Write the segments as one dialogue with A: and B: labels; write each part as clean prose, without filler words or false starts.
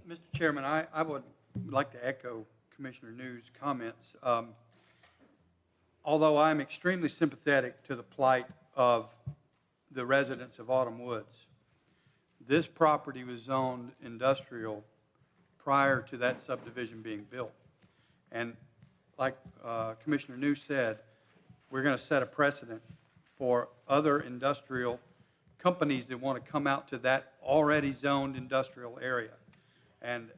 A: Mr. Chairman, I would like to echo Commissioner New's comments. Although I'm extremely sympathetic to the plight of the residents of Autumn Woods, this property was zoned industrial prior to that subdivision being built. And like Commissioner New said, we're going to set a precedent for other industrial companies that want to come out to that already zoned industrial area. And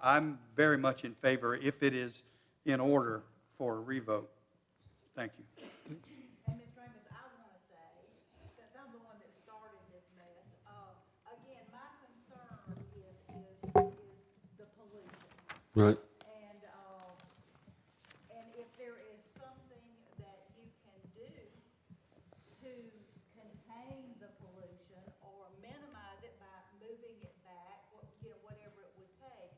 A: I'm very much in favor, if it is in order, for a revote. Thank you.
B: And Ms. Ramos, I want to say, since I'm the one that started this mess, again, my concern is the pollution.
C: Right.
B: And if there is something that you can do to contain the pollution or minimize it by moving it back, whatever it would take,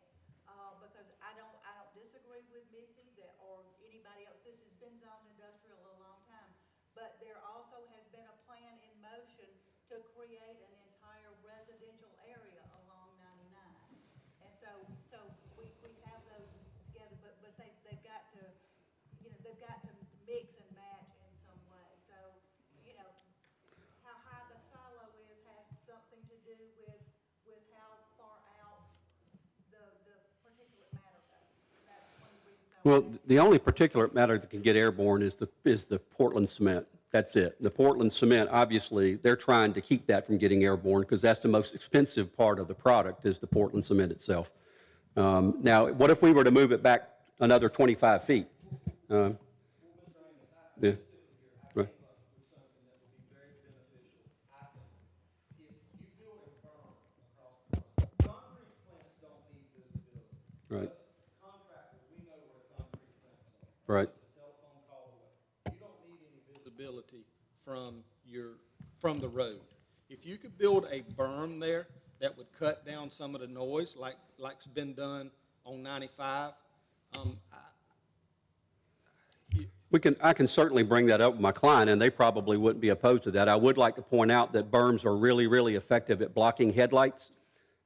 B: because I don't disagree with Missy or anybody else. This has been zoned industrial a long time, but there also has been a plan in motion to create an entire residential area along 99. And so we have those together, but they've got to, they've got to mix and match in some way. So, how high the silo is has something to do with how far out the particulate matter goes. That's one of the reasons
C: Well, the only particulate matter that can get airborne is the Portland cement. That's it. The Portland cement, obviously, they're trying to keep that from getting airborne because that's the most expensive part of the product is the Portland cement itself. Now, what if we were to move it back another 25 feet? Yeah. Right. Right. Right.
D: Telephone call away. You don't need any visibility from the road. If you could build a berm there that would cut down some of the noise, like's been done on 95,
C: I can certainly bring that up with my client, and they probably wouldn't be opposed to that. I would like to point out that berms are really, really effective at blocking headlights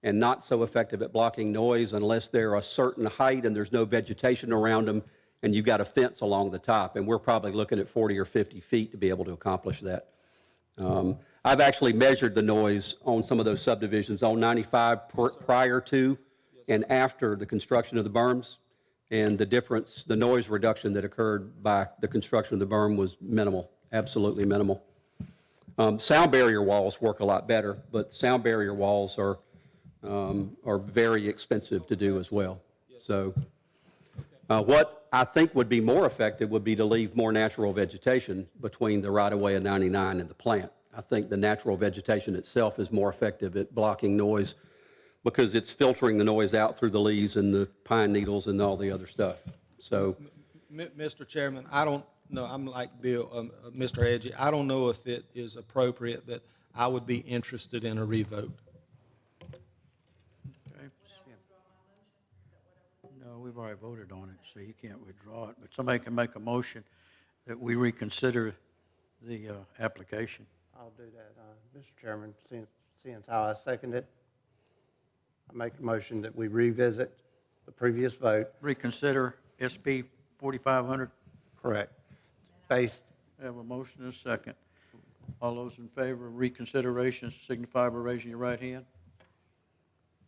C: and not so effective at blocking noise unless they're a certain height and there's no vegetation around them and you've got a fence along the top. And we're probably looking at 40 or 50 feet to be able to accomplish that. I've actually measured the noise on some of those subdivisions on 95 prior to and after the construction of the berms. And the difference, the noise reduction that occurred by the construction of the berm was minimal, absolutely minimal. Sound barrier walls work a lot better, but sound barrier walls are very expensive to do as well. So what I think would be more effective would be to leave more natural vegetation between the right-of-way of 99 and the plant. I think the natural vegetation itself is more effective at blocking noise because it's filtering the noise out through the leaves and the pine needles and all the other stuff. So,
D: Mr. Chairman, I don't know, I'm like Bill, Mr. Edgy, I don't know if it is appropriate that I would be interested in a revote.
E: Okay. No, we've already voted on it, so you can't withdraw it. But somebody can make a motion that we reconsider the application.
F: I'll do that, Mr. Chairman, seeing how I second it. I make a motion that we revisit the previous vote.
E: Reconsider SP 4500.
F: Correct. Based.
E: I have a motion and a second. All those in favor of reconsideration signify by raising your right hand.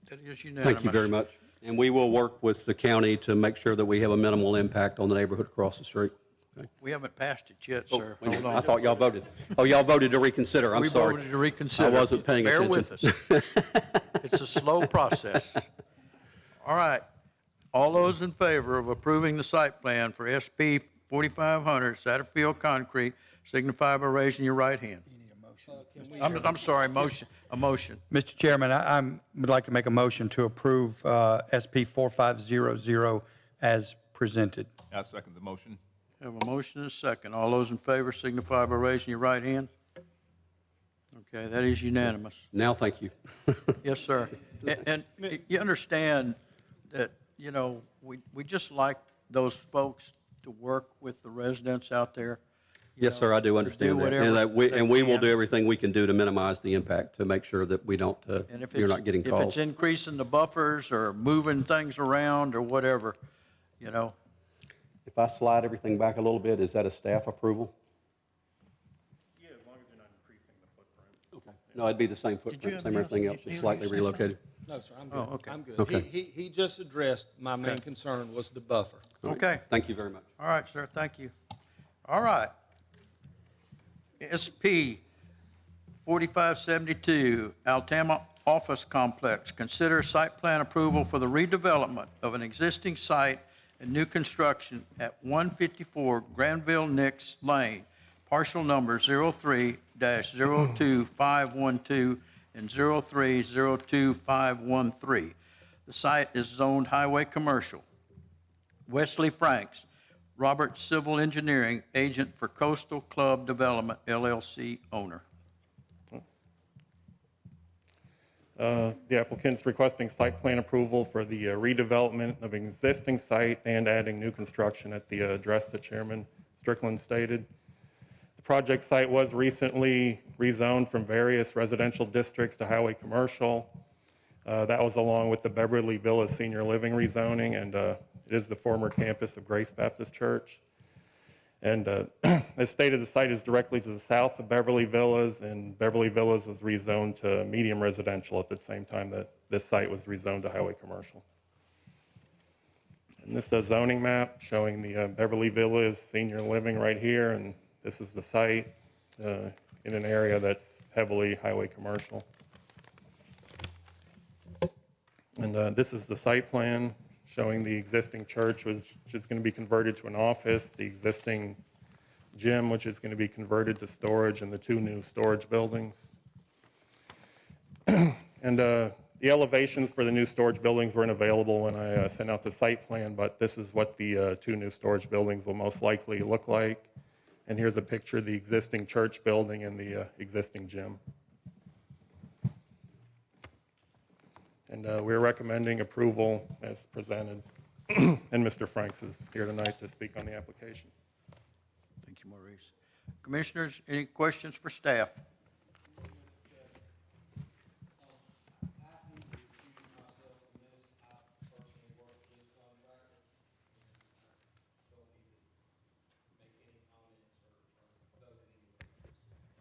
E: That is unanimous.
C: thank you very much. And we will work with the county to make sure that we have a minimal impact on the neighborhood across the street. Okay.
E: We haven't passed it yet, sir.
C: Wait a minute.
E: Hold
C: I
E: on.
C: thought y'all voted. Oh, y'all voted to reconsider. I'm sorry.
E: We voted to reconsider.
C: I wasn't paying
E: Bear
C: attention.
E: with us. It's a slow process. All right. All those in favor of approving the site plan for SP 4500 Satterfield Concrete signify by raising your right hand.
A: You need a motion.
E: I'm sorry, a motion.
A: Mr. Chairman, I would like to make a motion to approve SP 4500 as presented.
G: I second the motion.
E: Have a motion and a second. All those in favor signify by raising your right hand. Okay, that is unanimous.
C: Now, thank you.
E: Yes, sir. And you understand that, we just like those folks to work with the residents out there. you
C: Yes,
E: know,
C: sir, I do
E: to
C: understand that.
E: whatever
C: And we will
E: can.
C: do everything we can do to minimize the impact, to make sure that we don't,
E: And if
C: you're
E: it's,
C: not getting
E: if
C: calls.
E: it's increasing the buffers or moving things around or whatever, you know,
C: If I slide everything back a little bit, is that a staff approval?
G: Yeah, as long as you're not increasing the footprint.
C: Okay. No, it'd be the same
E: you
C: footprint,
E: have
C: same
E: Neil-
C: everything else,
E: Neil,
C: just slightly
E: you say
C: relocated.
D: No, sir, I'm good.
E: Oh, okay.
D: I'm good.
C: Okay.
D: He just addressed my main concern was the buffer.
E: okay.
C: Thank you very much.
E: All right, sir, thank you. All right. SP 4572, Altama Office Complex. Consider site plan approval for the redevelopment of an existing site and new construction at 154 Granville Nix Lane, partial number 03-02512 and 03-02513. The site is zoned highway commercial. Wesley Franks, Robert Civil Engineering, agent for Coastal Club Development, LLC owner.
G: The applicant's requesting site plan approval for the redevelopment of an existing site and adding new construction at the address that Chairman Strickland stated. The project site was recently rezoned from various residential districts to highway commercial. That was along with the Beverly Villas Senior Living rezoning, and it is the former campus of Grace Baptist Church. And as stated, the site is directly to the south of Beverly Villas, and Beverly Villas was rezoned to medium residential at the same time that this site was rezoned to highway commercial. And this is a zoning map showing the Beverly Villas Senior Living right here, and this is the site in an area that's heavily highway commercial. And this is the site plan showing the existing church, which is going to be converted to an office, the existing gym, which is going to be converted to storage, and the two new storage buildings. And the elevations for the new storage buildings weren't available when I sent out the site plan, but this is what the two new storage buildings will most likely look like. And here's a picture of the existing church building and the existing gym. And we're recommending approval as presented. And Mr. Franks is here tonight to speak on the application.
E: Thank you, Maurice. Commissioners, any questions for staff?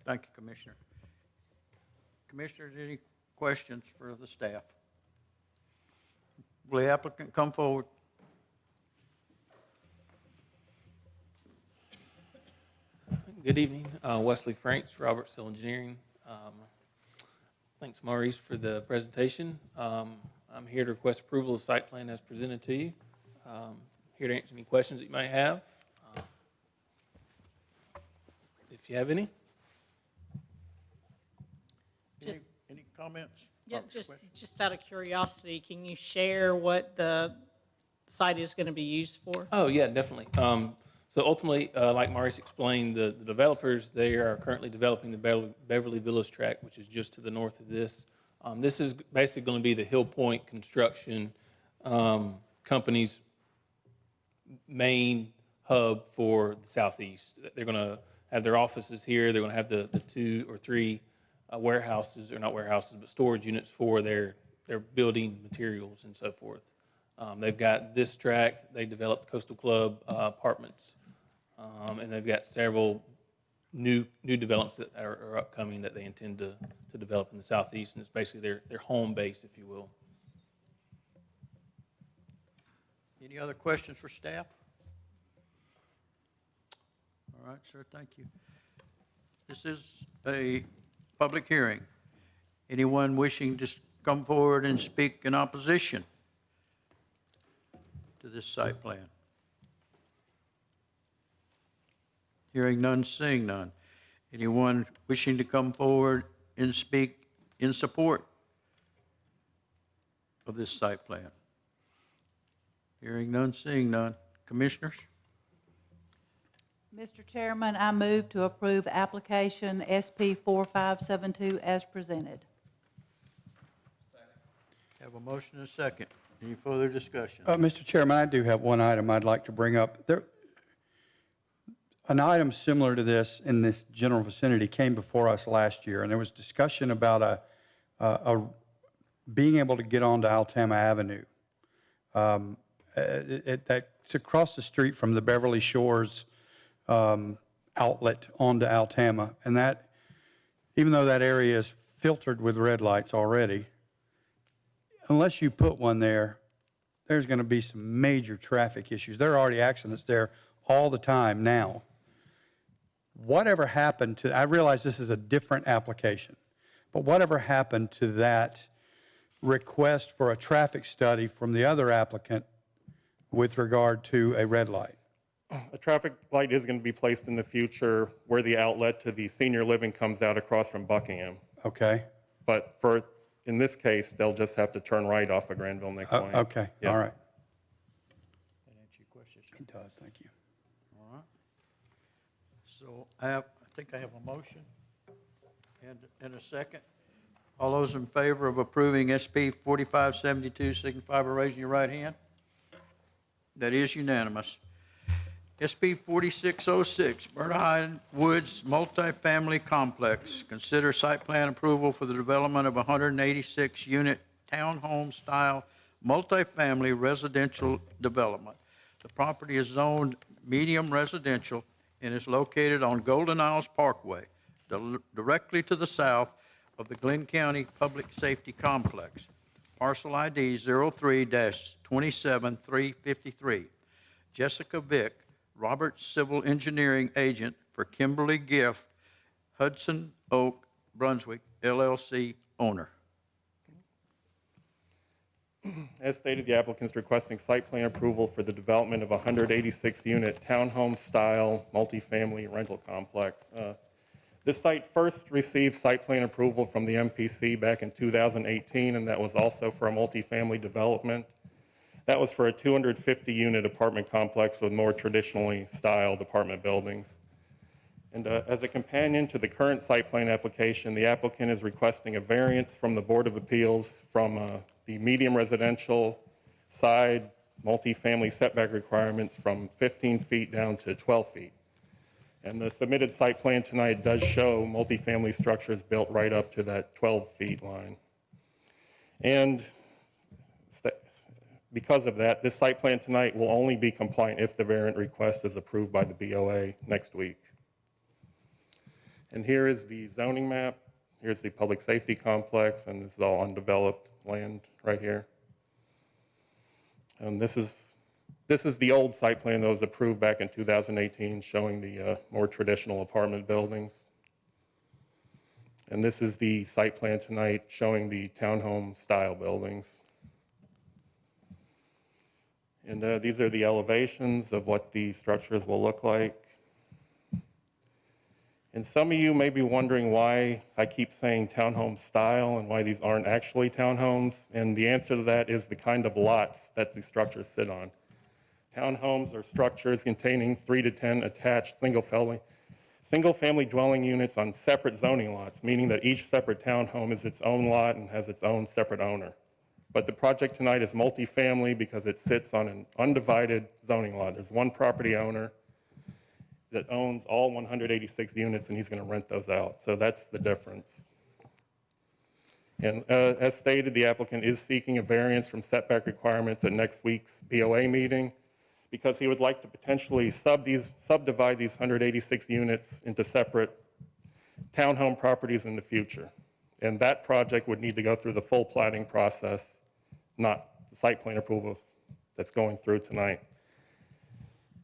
E: Thank you, Commissioner. Commissioners, any questions for the staff? Will the applicant come forward?
H: Good evening, Wesley Franks, Robert Civil Engineering. Thanks, Maurice, for the presentation. I'm here to request approval of the site plan as presented to you. Here to answer any questions that you might have, if you have any.
E: Any comments?
I: Yeah,
E: Or questions?
I: just out of curiosity, can you share what the site is going to be used for?
H: Oh, yeah, definitely. So ultimately, like Maurice explained, the developers, they are currently developing the Beverly Villas tract, which is just to the north of this. This is basically going to be the Hill Point Construction company's main hub for the southeast. They're going to have their offices here. They're going to have the 2 or 3 warehouses, or not warehouses, but storage units for their building materials and so forth. They've got this tract. They developed Coastal Club apartments, and they've got several new developments that are upcoming that they intend to develop in the southeast, and it's basically their home base, if you will.
E: Any other questions for staff? All right, sir, thank you. This is a public hearing. Anyone wishing to come forward and speak in opposition to this site plan? Hearing none, seeing none. Anyone wishing to come forward and speak in support of this site plan? Hearing none, seeing none. Commissioners?
B: Mr. Chairman, I move to approve application SP 4572 as presented.
E: Have a motion and a second. Any further discussion?
A: Mr. Chairman, I do have one item I'd like to bring up. an item similar to this in this general vicinity came before us last year, and there was discussion about being able to get onto Altama Avenue. That's across the street from the Beverly Shores outlet onto Altama, and that, even though that area is filtered with red lights already, unless you put one there, there's going to be some major traffic issues. There are already accidents there all the time now. Whatever happened to, I realize this is a different application, but whatever happened to that request for a traffic study from the other applicant with regard to a red light?
G: A traffic light is going to be placed in the future where the outlet to the senior living comes out across from Buckingham.
A: Okay,
G: But in this case, they'll just have to turn right off of Granville next lane.
A: okay,
G: Yeah.
A: all right.
E: That answer your question, sir?
A: It does, thank you.
E: All right. So I think I have a motion and a second. All those in favor of approving SP 4572 signify by raising your right hand. That is unanimous. SP 4606, Bernheim Woods Multifamily Complex. Consider site plan approval for the development of 186-unit townhome-style multifamily residential development. The property is zoned medium residential and is located on Golden Isles Parkway, directly to the south of the Glynn County Public Safety Complex. Parcel ID 03-27353. Jessica Vick, Roberts Civil Engineering Agent for Kimberly Gift, Hudson Oak, Brunswick, LLC owner.
G: As stated, the applicant is requesting site plan approval for the development of a 186-unit townhome-style multifamily rental complex. This site first received site plan approval from the MPC back in 2018, and that was also for a multifamily development. That was for a 250-unit apartment complex with more traditionally styled apartment buildings. And as a companion to the current site plan application, the applicant is requesting a variance from the Board of Appeals from the medium residential side multifamily setback requirements from 15 feet down to 12 feet. And the submitted site plan tonight does show multifamily structures built right up to that 12 feet line. And because of that, this site plan tonight will only be compliant if the variant request is approved by the BOA next week. And here is the zoning map. Here's the public safety complex, and this is all undeveloped land right here. And this is the old site plan that was approved back in 2018, showing the more traditional apartment buildings. And this is the site plan tonight showing the townhome style buildings. And these are the elevations of what the structures will look like. And some of you may be wondering why I keep saying townhome style and why these aren't actually townhomes. And the answer to that is the kind of lots that these structures sit on. Townhomes are structures containing 3 to 10 attached single-family dwelling units on separate zoning lots, meaning that each separate townhome is its own lot and has its own separate owner. But the project tonight is multifamily because it sits on an undivided zoning lot. There's one property owner that owns all 186 units, and he's going to rent those out. So that's the difference. And as stated, the applicant is seeking a variance from setback requirements at next week's BOA meeting because he would like to potentially subdivide these 186 units into separate townhome properties in the future. And that project would need to go through the full platting process, not the site plan approval that's going through tonight.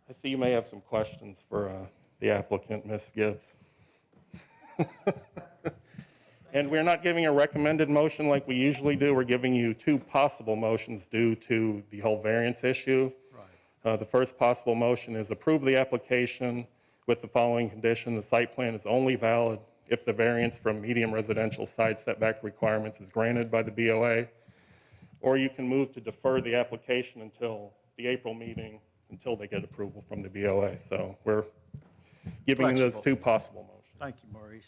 G: I see you may have some questions for the applicant, Ms. Gibbs. And we're not giving a recommended motion like we usually do. We're giving you 2 possible motions due to the whole variance issue. Right. The first possible motion is approve the application with the following condition. The site plan is only valid if the variance from medium residential side setback requirements is granted by the BOA. Or you can move to defer the application until the April meeting until they get approval from the BOA. So we're giving you those 2 possible motions.
E: Thank you, Maurice.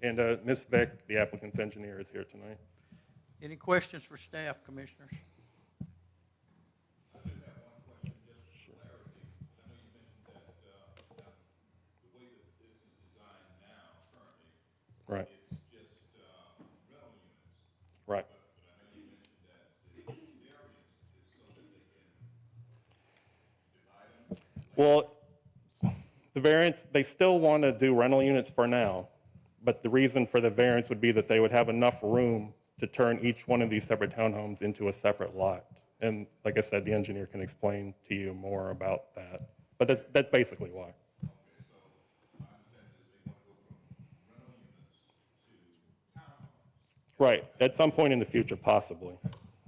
G: And Ms. Vick, the applicant's engineer, is here tonight.
E: Any questions for staff, commissioners?
J: I do have one question, just for clarity. I know you mentioned that
G: Well, the variance, they still want to do rental units for now, but the reason for the variance would be that they would have enough room to turn each one of these separate townhomes into a separate lot. And like I said, the engineer can explain to you more about that. But that's basically why. Right, at some point in the future, possibly,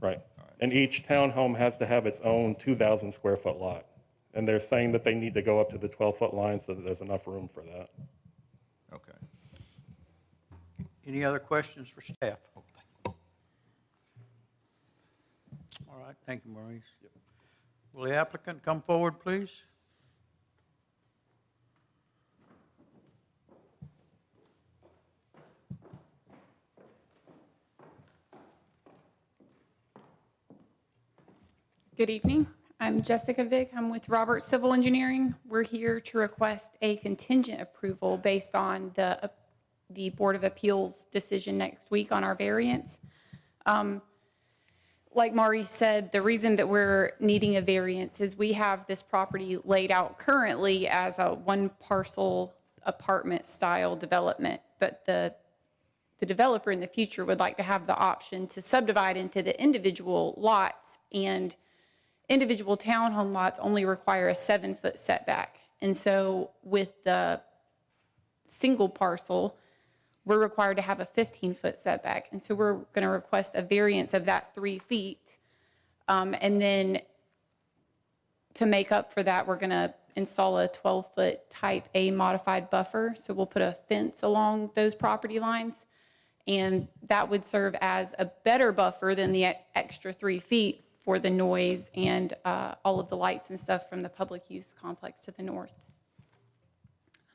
G: right. And each townhome has to have its own 2,000 square foot lot. And they're saying that they need to go up to the 12-foot line so that there's enough room for that.
E: Okay. Any other questions for staff? All right, thank you, Maurice. Will the applicant come forward, please?
J: Good evening. I'm Jessica Vick. I'm with Robert Civil Engineering. We're here to request a contingent approval based on the Board of Appeals decision next week on our variance. Like Maurice said, the reason that we're needing a variance is we have this property laid out currently as a one parcel apartment style development, but the developer in the future would like to have the option to subdivide into the individual lots, and individual townhome lots only require a 7-foot setback. And so with the single parcel, we're required to have a 15-foot setback. And so we're going to request a variance of that 3 feet. And then to make up for that, we're going to install a 12-foot type A modified buffer. So we'll put a fence along those property lines. And that would serve as a better buffer than the extra 3 feet for the noise and all of the lights and stuff from the public use complex to the north.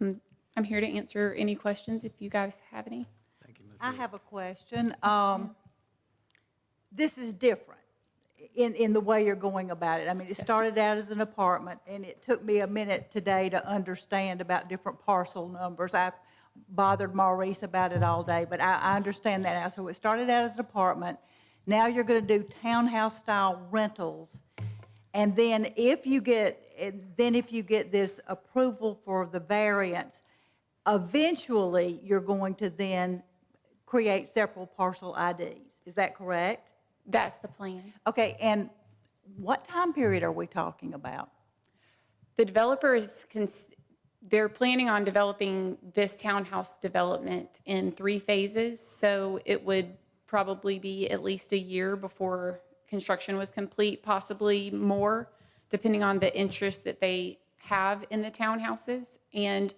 J: I'm here to answer any questions if you guys have any.
E: Thank you, Ms.
B: I
E: Vick.
B: have a question. This is different in the way you're going about it. I mean, it started out as an apartment, and it took me a minute today to understand about different parcel numbers. I bothered Maurice about it all day, but I understand that now. So it started out as an apartment. Now you're going to do townhouse-style rentals. And then if you get this approval for the variance, eventually you're going to then create several parcel IDs. Is that correct?
J: That's the plan.
B: Okay, and what time period are we talking about?
J: The developer they're planning on developing this townhouse development in 3 phases. So it would probably be at least a year before construction was complete, possibly more, depending on the interest that they have in the townhouses. And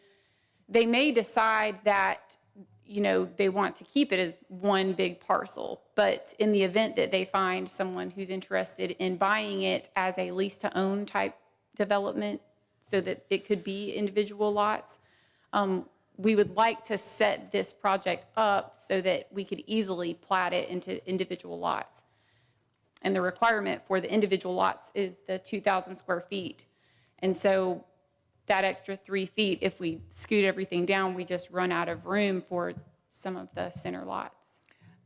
J: they may decide that, you know, they want to keep it as one big parcel. But in the event that they find someone who's interested in buying it as a lease-to-own type development so that it could be individual lots, we would like to set this project up so that we could easily plat it into individual lots. And the requirement for the individual lots is the 2,000 square feet. And so that extra 3 feet, if we scoot everything down, we just run out of room for some of the center lots.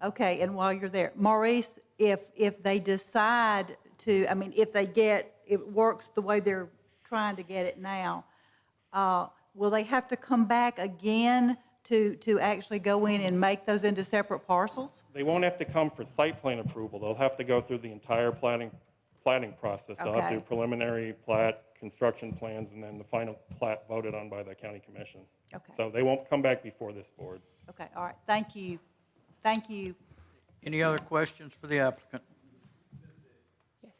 B: Okay, and while you're there, Maurice, if they decide to, I mean, if it works the way they're trying to get it now, will they have to come back again to actually go in and make those into separate parcels?
G: They won't have to come for site plan approval. They'll have to go through the entire planning process. They'll have to do preliminary plat, construction plans, and then the final plat voted on by the county commission.
B: Okay.
G: So they won't come back before this board.
B: Okay, all right, thank you. Thank you.
E: Any other questions for the applicant?
J: Yes.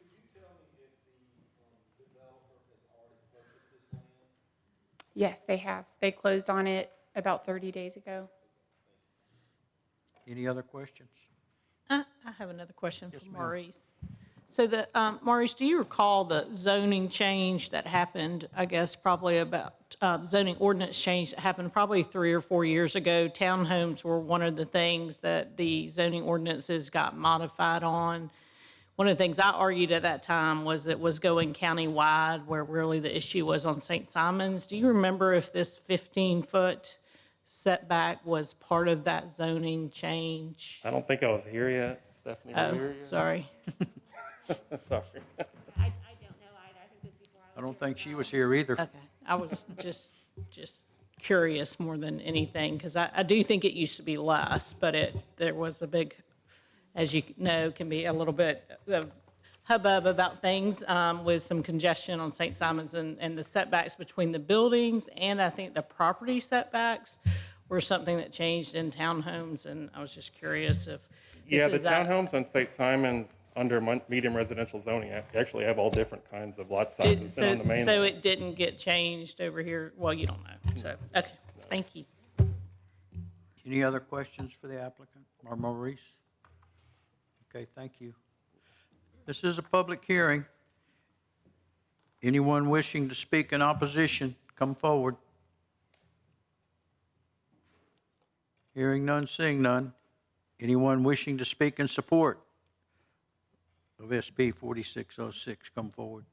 J: Yes, they have. They closed on it about 30 days ago.
E: Any other questions?
I: I have another question for Maurice. So Maurice, do you recall the zoning change that happened, I guess probably about, zoning ordinance change that happened probably 3 or 4 years ago? Townhomes were one of the things that the zoning ordinances got modified on. One of the things I argued at that time was it was going countywide, where really the issue was on St. Simons. Do you remember if this 15-foot setback was part of that zoning change?
G: I don't think I was here yet. Stephanie, were you here yet?
I: Sorry.
G: Sorry.
K: I don't know either. I think it was before I
E: I don't think she was here either.
I: Okay, I was just curious more than anything, because I do think it used to be less, but there was a big, as you know, can be a little bit of hubbub about things with some congestion on St. Simon's and the setbacks between the buildings, and I think the property setbacks were something that changed in townhomes, and I was just curious if.
G: Yeah, the
I: this is
G: townhomes on St. Simon's under medium residential zoning actually have all different kinds of lot sizes than on the mainland.
I: So it didn't get changed over here? Well, you don't know, so, okay, thank you.
E: Any other questions for the applicant or Maurice? Okay, thank you. This is a public hearing. Anyone wishing to speak in opposition, come forward. Hearing none, seeing none. Anyone wishing to speak in support of SB 4606, come forward.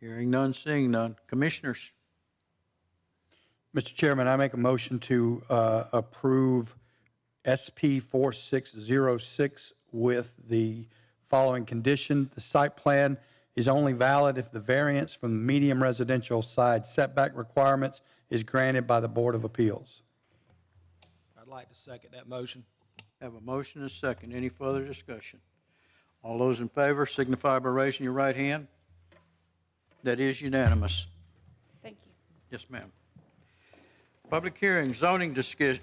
E: Hearing none, seeing none. Commissioners,
A: Mr. Chairman, I make a motion to approve SP 4606 with the following condition. The site plan is only valid if the variance from the medium residential side setback requirements is granted by the Board of Appeals.
D: I'd like to second that motion.
E: have a motion and a second. Any further discussion? All those in favor signify by raising your right hand. That is unanimous.
J: Thank you.
E: Yes, ma'am. Public hearing, zoning decisions.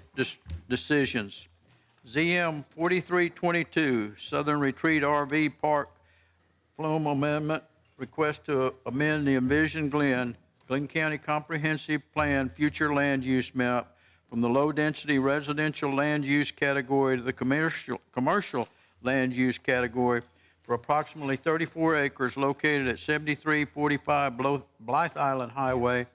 E: ZM 4322, Southern Retreat RV Park, Flume Amendment, request to amend the envisioned Glynn County Comprehensive Plan future land use map from the low-density residential land use category to the commercial land use category for approximately 34 acres located at 7345 Blythe Island Highway,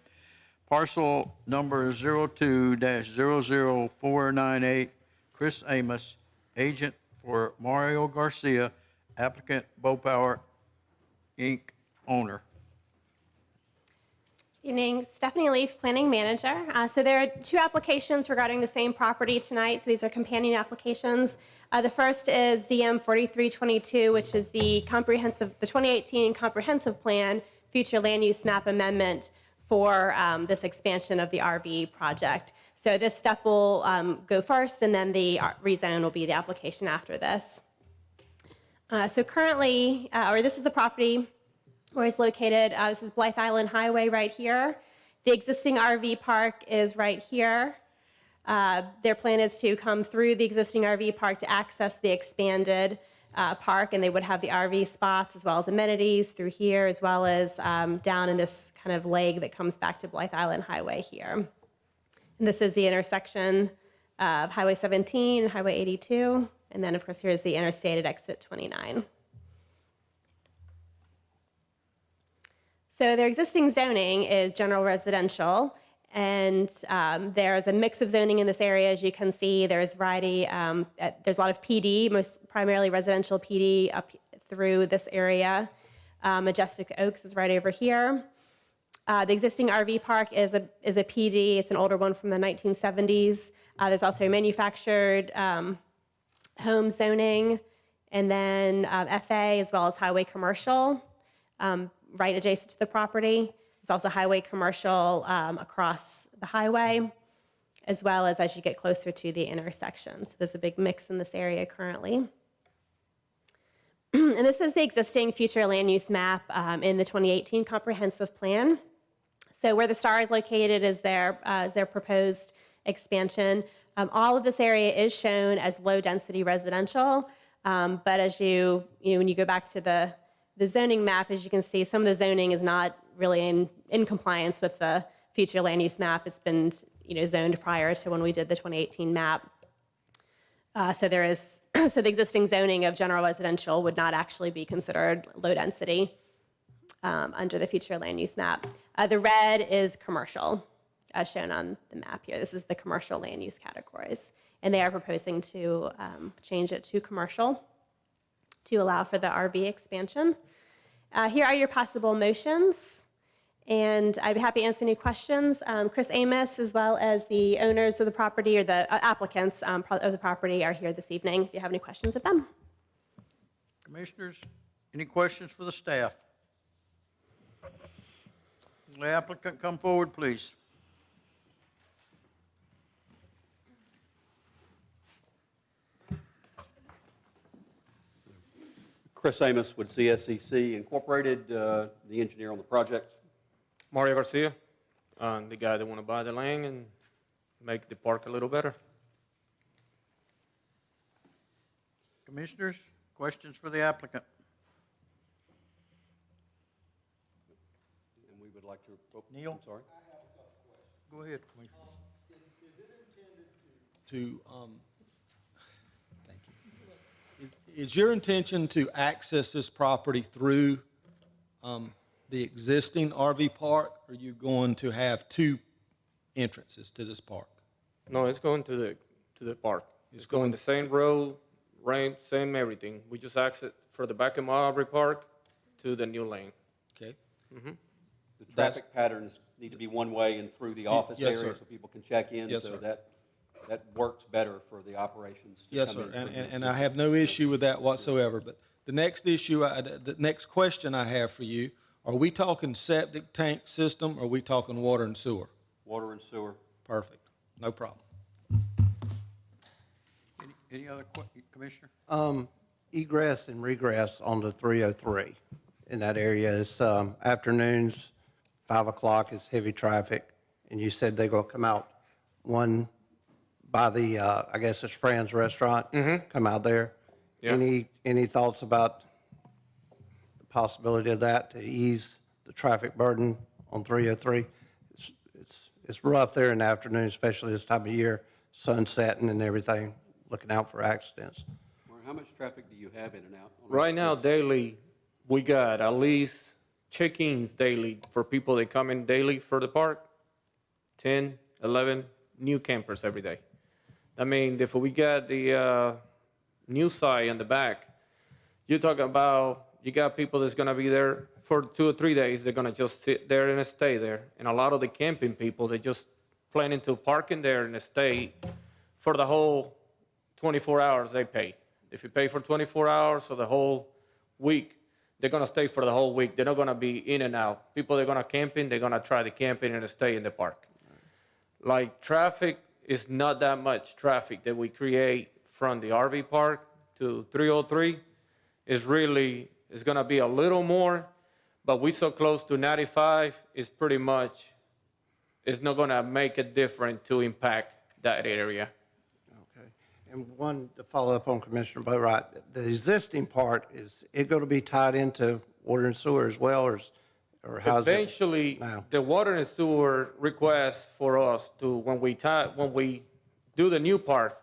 E: parcel number 02-00498, Chris Amos, agent for Mario Garcia, applicant Bopower, Inc., owner.
K: Evening, Stephanie Leaf, Planning Manager. So there are two applications regarding the same property tonight. So these are companion applications. The first is ZM 4322, which is the 2018 Comprehensive Plan Future Land Use Map Amendment for this expansion of the RV project. So this step will go first, and then the rezone will be the application after this. So currently, this is the property where it's located. This is Blythe Island Highway right here. The existing RV park is right here. Their plan is to come through the existing RV park to access the expanded park, and they would have the RV spots as well as amenities through here, as well as down in this kind of leg that comes back to Blythe Island Highway here. And this is the intersection of Highway 17 and Highway 82. And then, of course, here's the interstate at exit 29. So their existing zoning is general residential, and there's a mix of zoning in this area. As you can see, there's variety. There's a lot of PD, primarily residential PD up through this area. Majestic Oaks is right over here. The existing RV park is a PD. It's an older one from the 1970s. There's also manufactured home zoning, and then FA as well as highway commercial right adjacent to the property. There's also highway commercial across the highway, as well as you get closer to the intersection. So there's a big mix in this area currently. And this is the existing future land use map in the 2018 comprehensive plan. So where the star is located is their proposed expansion. All of this area is shown as low-density residential, but as when you go back to the zoning map, as you can see, some of the zoning is not really in compliance with the future land use map. It's been zoned prior to when we did the 2018 map. So the existing zoning of general residential would not actually be considered low density under the future land use map. The red is commercial, as shown on the map here. This is the commercial land use categories, and they are proposing to change it to commercial to allow for the RV expansion. Here are your possible motions, and I'd be happy to answer any questions. Chris Amos, as well as the owners of the property, or the applicants of the property, are here this evening if you have any questions of them.
E: Commissioners, any questions for the staff? The applicant come forward, please.
C: Chris Amos with CSCC Incorporated, the engineer on the project.
L: Mario Garcia, the guy that want to buy the land and make the park a little better.
E: Commissioners, questions for the applicant?
C: And we would like to, oh,
E: Neil?
C: I'm sorry.
E: Go ahead, Commissioner.
D: Thank you. Is your intention to access this property through the existing RV park, or are you going to have two entrances to this park?
L: No, it's going to the park. It's going the same road, ramp, same everything. We just exit for the back of Marbury Park to the new lane.
D: Okay?
C: The traffic patterns need to be one way and through the office
D: yes,
C: area
D: sir.
C: so people can check in.
D: Yes,
C: So
D: sir.
C: that works better for the operations to
D: Yes,
C: come
D: sir,
C: in through the
D: and I
C: existing-
D: have no issue with that whatsoever, but the next issue, the next question I have for you, are we talking septic tank system, or are we talking water and sewer?
C: Water and sewer.
D: Perfect, no problem.
E: Any other Commissioner?
F: Egress and regress on the 303 in that area is afternoons, 5 o'clock is heavy traffic, and you said they're going to come out one by the, I guess it's Fran's Restaurant, come out there.
L: Yeah.
F: Any thoughts about the possibility of that to ease the traffic burden on 303? It's rough there in the afternoon, especially this time of year, sun setting and everything, looking out for accidents.
C: Well, how much traffic do you have in and out? on
L: Right now,
C: this?
L: daily, we got at least check-ins daily for people that come in daily for the park. 10, 11 new campers every day. I mean, if we got the new side in the back, you're talking about, you got people that's gonna be there for 2 or 3 days, they're gonna just sit there and stay there. And a lot of the camping people, they just planning to park in there and stay for the whole 24 hours they pay. If you pay for 24 hours or the whole week, they're gonna stay for the whole week. They're not gonna be in and out. People that are gonna camping, they're gonna try the camping and stay in the park. Like traffic is not that much traffic that we create from the RV park to 303. Is really, it's gonna be a little more, but we so close to 95, it's pretty much, it's not gonna make it different to impact that area.
F: Okay. And one, to follow up on Commissioner Boatright, the existing part, is it going to be tied into water and sewer as well, or how's it?
L: Eventually,
F: now?
L: the water and sewer request for us to, when we do the new part,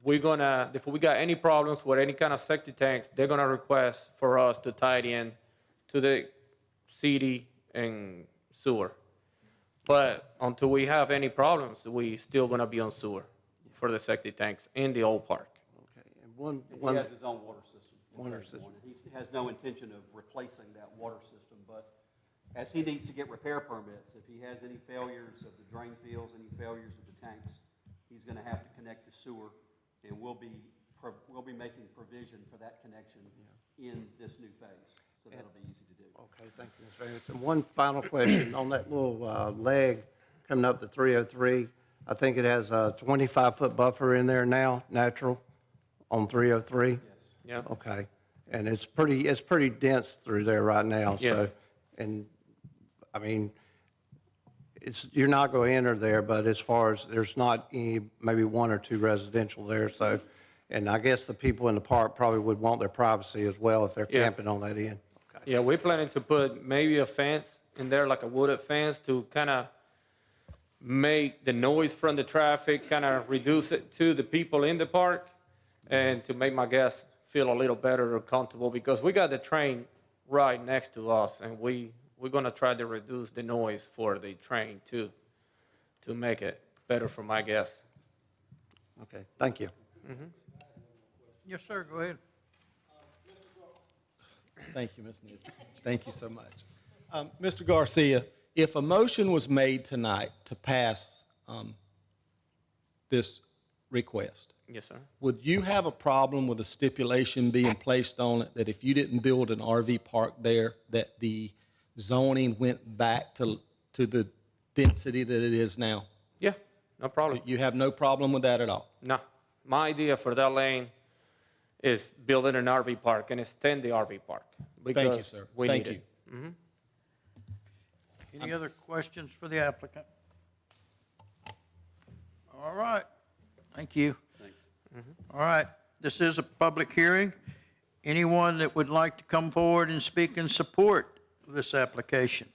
L: we're gonna, if we got any problems with any kind of septic tanks, they're gonna request for us to tie it in to the city and sewer. But until we have any problems, we still gonna be on sewer for the septic tanks in the old park.
F: Okay. And one,
C: He has his own water system.
F: Water system.
C: He has no intention of replacing that water system, but as he needs to get repair permits, if he has any failures of the drain fields, any failures of the tanks, he's going to have to connect to sewer, and we'll be making provision for that connection in this new phase, so that'll be easy to do.
F: okay, thank you, Mr. Amos. And one final question, on that little leg coming up to 303, I think it has a 25-foot buffer in there now, natural, on 303?
C: Yes.
L: Yeah.
F: Okay, and it's pretty dense through there right now,
L: Yeah.
F: so, and, I mean, you're not going to enter there, but as far as, there's not any, maybe 1 or 2 residential there, so, and I guess the people in the park probably would want their privacy as well if they're
L: Yeah.
F: camping on that end. Okay.
L: Yeah, we're planning to put maybe a fence in there, like a wooded fence, to kind of make the noise from the traffic, kind of reduce it to the people in the park, and to make my guests feel a little better or comfortable, because we got the train right next to us, and we're going to try to reduce the noise for the train too, to make it better for my guests.
F: Okay, thank you.
E: Yes, sir, go ahead.
D: Thank you, Ms. Nancy. Thank you so much. Mr. Garcia, if a motion was made tonight to pass this request,
L: Yes, sir.
D: would you have a problem with a stipulation being placed on it that if you didn't build an RV park there, that the zoning went back to the density that it is now?
L: Yeah, no problem.
D: You have no problem with that at all?
L: No, my idea for that lane is building an RV park and extend the RV park.
D: Thank you,
L: because
D: sir.
L: we
D: Thank
L: need
D: you.
L: it. Mhm.
E: Any other questions for the applicant? All right, thank you.
C: Thanks.
E: All right, this is a public hearing. Anyone that would like to come forward and speak in support of this application,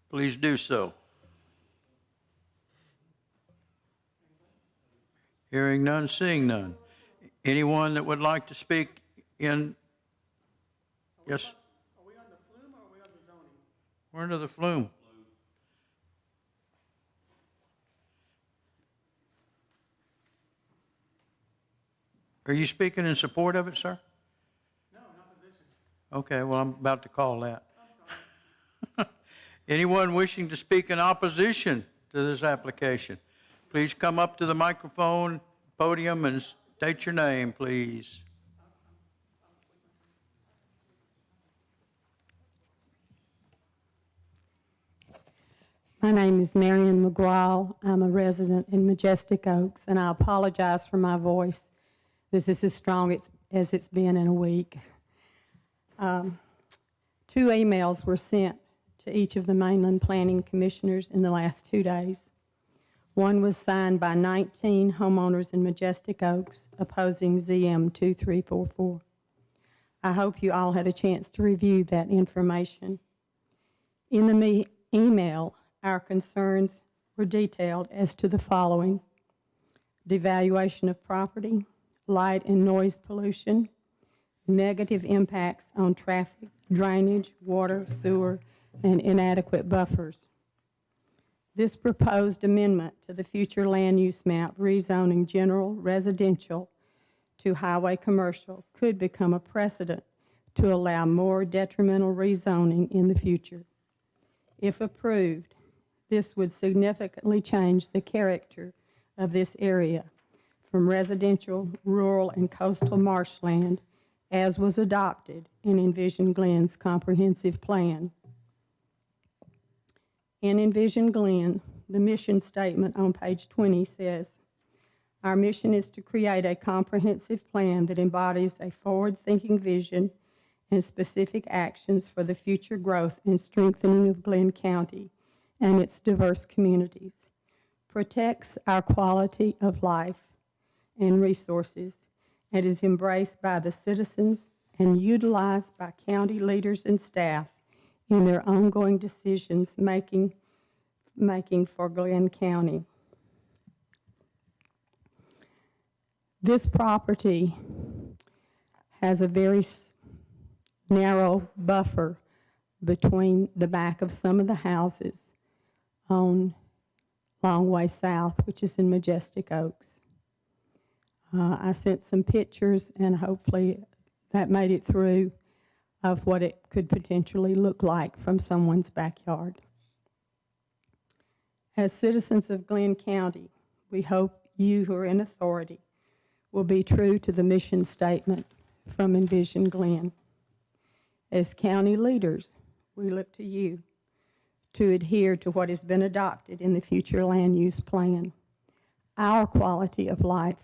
E: please do so. Hearing none, seeing none. Anyone that would like to speak in, yes? Are we on the flume or are we on the zoning? We're under the flume. Are you speaking in support of it, sir? No, in opposition. Okay, well, I'm about to call that. Anyone wishing to speak in opposition to this application, please come up to the microphone, podium, and state your name, please.
M: My name is Marion McGraw. I'm a resident in Majestic Oaks, and I apologize for my voice. This is as strong as it's been in a week. 2 emails were sent to each of the Mainland Planning Commissioners in the last 2 days. One was signed by 19 homeowners in Majestic Oaks opposing ZM 2344. I hope you all had a chance to review that information. In the email, our concerns were detailed as to the following: devaluation of property, light and noise pollution, negative impacts on traffic, drainage, water, sewer, and inadequate buffers. This proposed amendment to the future land use map rezoning general residential to highway commercial could become a precedent to allow more detrimental rezoning in the future. If approved, this would significantly change the character of this area from residential, rural, and coastal marshland as was adopted in Envision Glynn's comprehensive plan. In Envision Glynn, the mission statement on page 20 says, "Our mission is to create a comprehensive plan that embodies a forward-thinking vision and specific actions for the future growth and strengthening of Glynn County and its diverse communities, protects our quality of life and resources, and is embraced by the citizens and utilized by county leaders and staff in their ongoing decisions making for Glynn County." This property has a very narrow buffer between the back of some of the houses on Long Way South, which is in Majestic Oaks. I sent some pictures, and hopefully that made it through, of what it could potentially look like from someone's backyard. As citizens of Glynn County, we hope you who are in authority will be true to the mission statement from Envision Glynn. As county leaders, we look to you to adhere to what has been adopted in the future land use plan. Our quality of life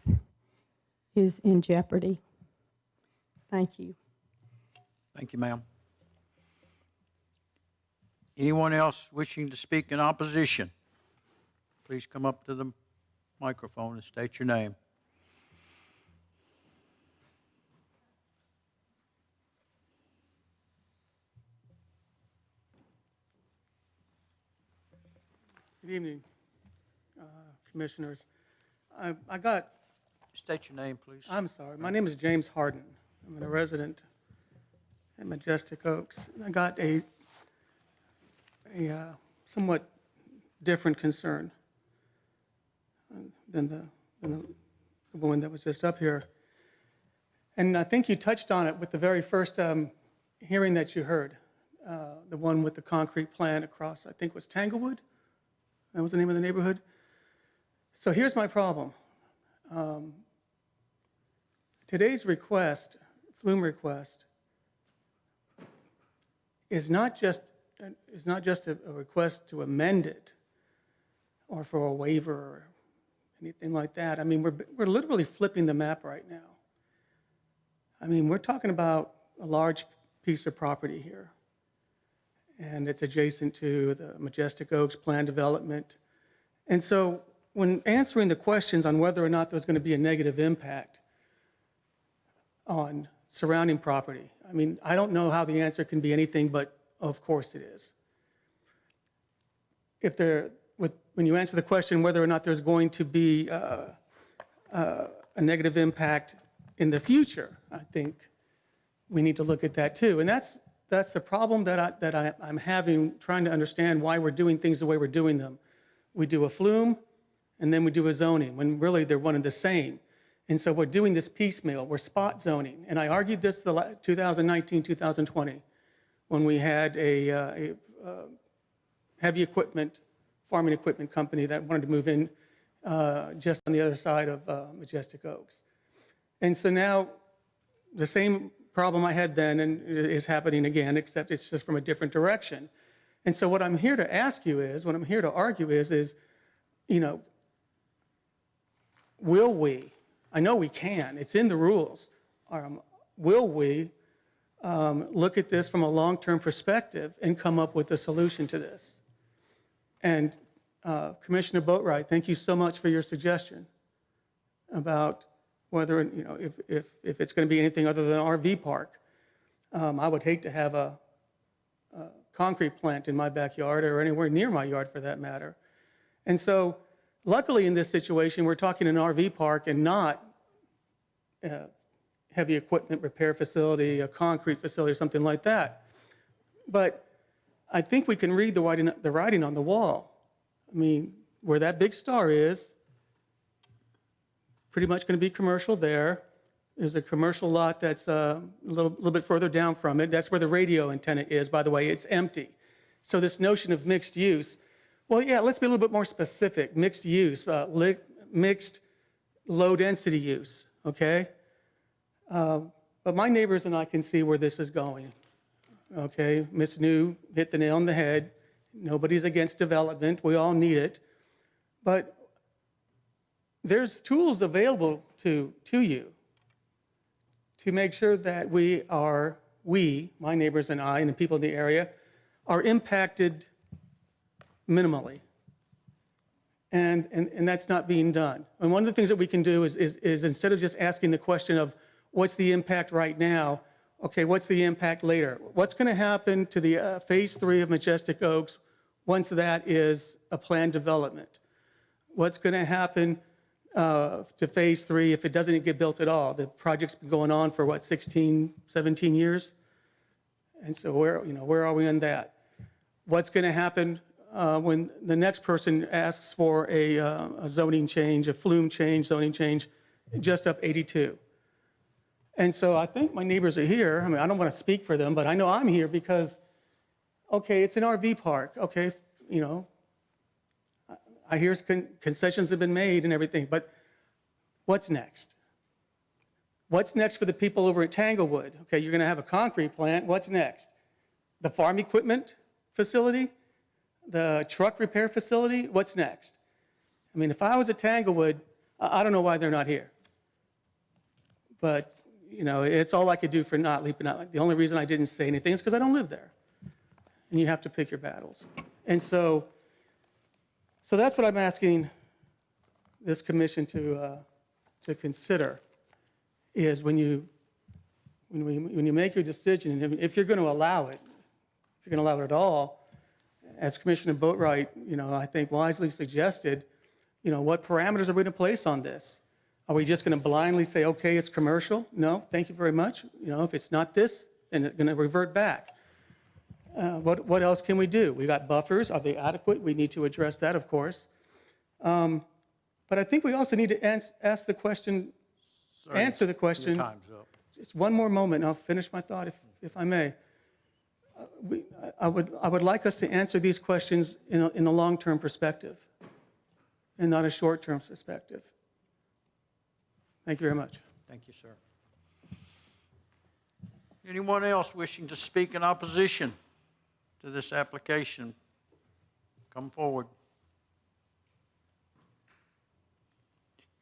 M: is in jeopardy. Thank you.
E: Thank you, ma'am. Anyone else wishing to speak in opposition? Please come up to the microphone and state your name.
N: Good evening, Commissioners. I got,
E: State your name, please.
N: I'm sorry, my name is James Harden. I'm a resident at Majestic Oaks. I got a somewhat different concern than the woman that was just up here. And I think you touched on it with the very first hearing that you heard, the one with the concrete plan across, I think was Tanglewood? That was the name of the neighborhood? So here's my problem. Today's request, flume request, is not just is not just a request to amend it or for a waiver or anything like that. I mean, we're literally flipping the map right now. I mean, we're talking about a large piece of property here, and it's adjacent to the Majestic Oaks plan development. And so when answering the questions on whether or not there's going to be a negative impact on surrounding property, I mean, I don't know how the answer can be anything but, of course it is. When you answer the question whether or not there's going to be a negative impact in the future, I think we need to look at that too. And that's the problem that I'm having, trying to understand why we're doing things the way we're doing them. We do a flume, and then we do a zoning, when really they're one and the same. And so we're doing this piecemeal, we're spot zoning. And I argued this 2019, 2020, when we had a heavy equipment, farming equipment company that wanted to move in just on the other side of Majestic Oaks. And so now the same problem I had then is happening again, except it's just from a different direction. And so what I'm here to ask you is, what I'm here to argue is, you know, will we, I know we can, it's in the rules, will we look at this from a long-term perspective and come up with a solution to this? And Commissioner Boatwright, thank you so much for your suggestion about whether, you know, if it's going to be anything other than an RV park. I would hate to have a concrete plant in my backyard or anywhere near my yard for that matter. And so luckily in this situation, we're talking an RV park and not a heavy equipment repair facility, a concrete facility, or something like that. But I think we can read the writing on the wall. I mean, where that big star is, pretty much going to be commercial there. There's a commercial lot that's a little bit further down from it. That's where the radio antenna is, by the way. It's empty. So this notion of mixed use, well, yeah, let's be a little bit more specific. Mixed use, mixed low-density use, okay? But my neighbors and I can see where this is going, okay? Ms. New hit the nail on the head. Nobody's against development. We all need it. But there's tools available to you to make sure that we, my neighbors and I, and the people in the area, are impacted minimally. And that's not being done. And one of the things that we can do is instead of just asking the question of what's the impact right now, okay, what's the impact later? What's going to happen to the phase 3 of Majestic Oaks once that is a planned development? What's going to happen to phase 3 if it doesn't get built at all? The project's been going on for what, 16, 17 years? And so where are we in that? What's going to happen when the next person asks for a zoning change, a flume change, zoning change, just up 82? And so I think my neighbors are here. I mean, I don't want to speak for them, but I know I'm here because, okay, it's an RV park. Okay, you know, I hear concessions have been made and everything, but what's next? What's next for the people over at Tanglewood? Okay, you're going to have a concrete plant. What's next? The farm equipment facility? The truck repair facility? What's next? I mean, if I was at Tanglewood, I don't know why they're not here. But, you know, it's all I could do for not leaping out. The only reason I didn't say anything is because I don't live there. And you have to pick your battles. And so that's what I'm asking this commission to consider, is when you make your decision, if you're going to allow it, if you're going to allow it at all, as Commissioner Boatwright, you know, I think wisely suggested, you know, what parameters are we going to place on this? Are we just going to blindly say, okay, it's commercial? No, thank you very much. You know, if it's not this, then it's going to revert back. What else can we do? We got buffers. Are they adequate? We need to address that, of course. But I think we also need to ask the question, answer the question.
E: Your time's up.
N: Just one more moment, and I'll finish my thought, if I may. I would like us to answer these questions in a long-term perspective and not a short-term perspective. Thank you very much.
E: Thank you, sir. Anyone else wishing to speak in opposition? to this application? Come forward.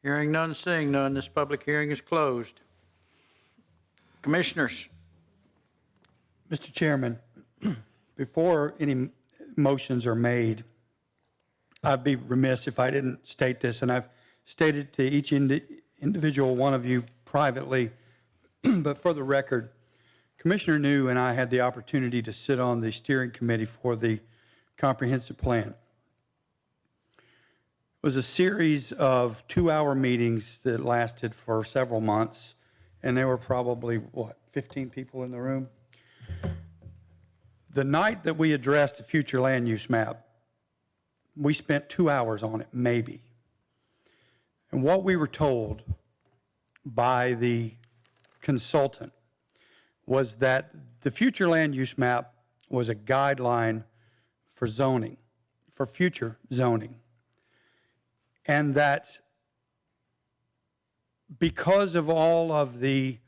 E: Hearing none, seeing none, this public hearing is closed. Commissioners,
A: Mr. Chairman, before any motions are made, I'd be remiss if I didn't state this, and I've stated to each individual one of you privately, but for the record, Commissioner New and I had the opportunity to sit on the steering committee for the comprehensive plan. It was a series of 2-hour meetings that lasted for several months, and there were probably, 15 people in the room? The night that we addressed the future land use map, we spent 2 hours on it, maybe. And what we were told by the consultant was that the future land use map was a guideline for zoning, for future zoning. And that because of all of the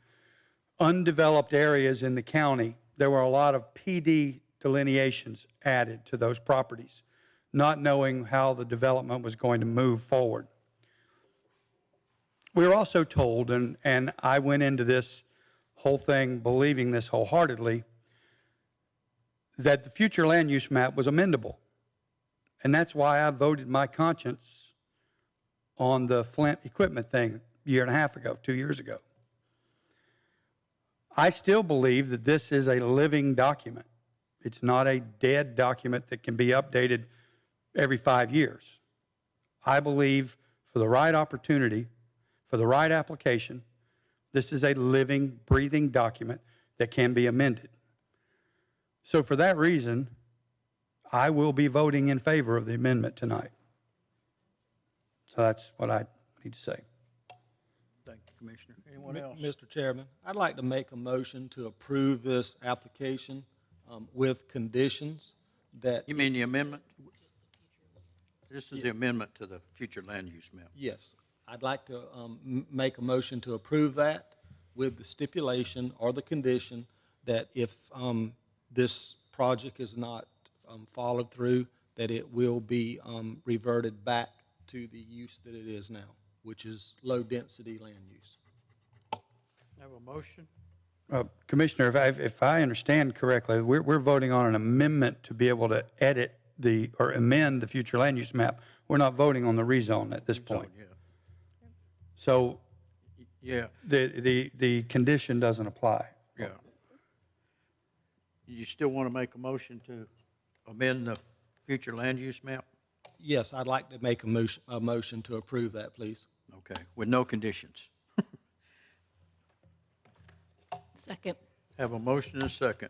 A: undeveloped areas in the county, there were a lot of PD delineations added to those properties, not knowing how the development was going to move forward. We were also told, and I went into this whole thing believing this wholeheartedly, that the future land use map was amendable. And that's why I voted my conscience on the Flint equipment thing a year and a half ago, 2 years ago. I still believe that this is a living document. It's not a dead document that can be updated every 5 years. I believe for the right opportunity, for the right application, this is a living, breathing document that can be amended. So for that reason, I will be voting in favor of the amendment tonight. So that's what I need to say.
E: thank you, Commissioner. Anyone else?
D: Mr. Chairman, I'd like to make a motion to approve this application with conditions that.
E: You mean the amendment? This is the amendment to the future land use map.
D: Yes, I'd like to make a motion to approve that with the stipulation or the condition that if this project is not followed through, that it will be reverted back to the use that it is now, which is low-density land use.
E: Have a motion?
A: Commissioner, if I understand correctly, we're voting on an amendment to be able to edit or amend the future land use map. We're not voting on the rezone at this point.
E: Yeah.
A: So
E: Yeah,
A: the condition doesn't apply.
E: yeah. You still want to make a motion to amend the future land use map?
D: Yes, I'd like to make a motion to approve that, please.
E: Okay, with no conditions.
I: Second.
E: Have a motion and a second.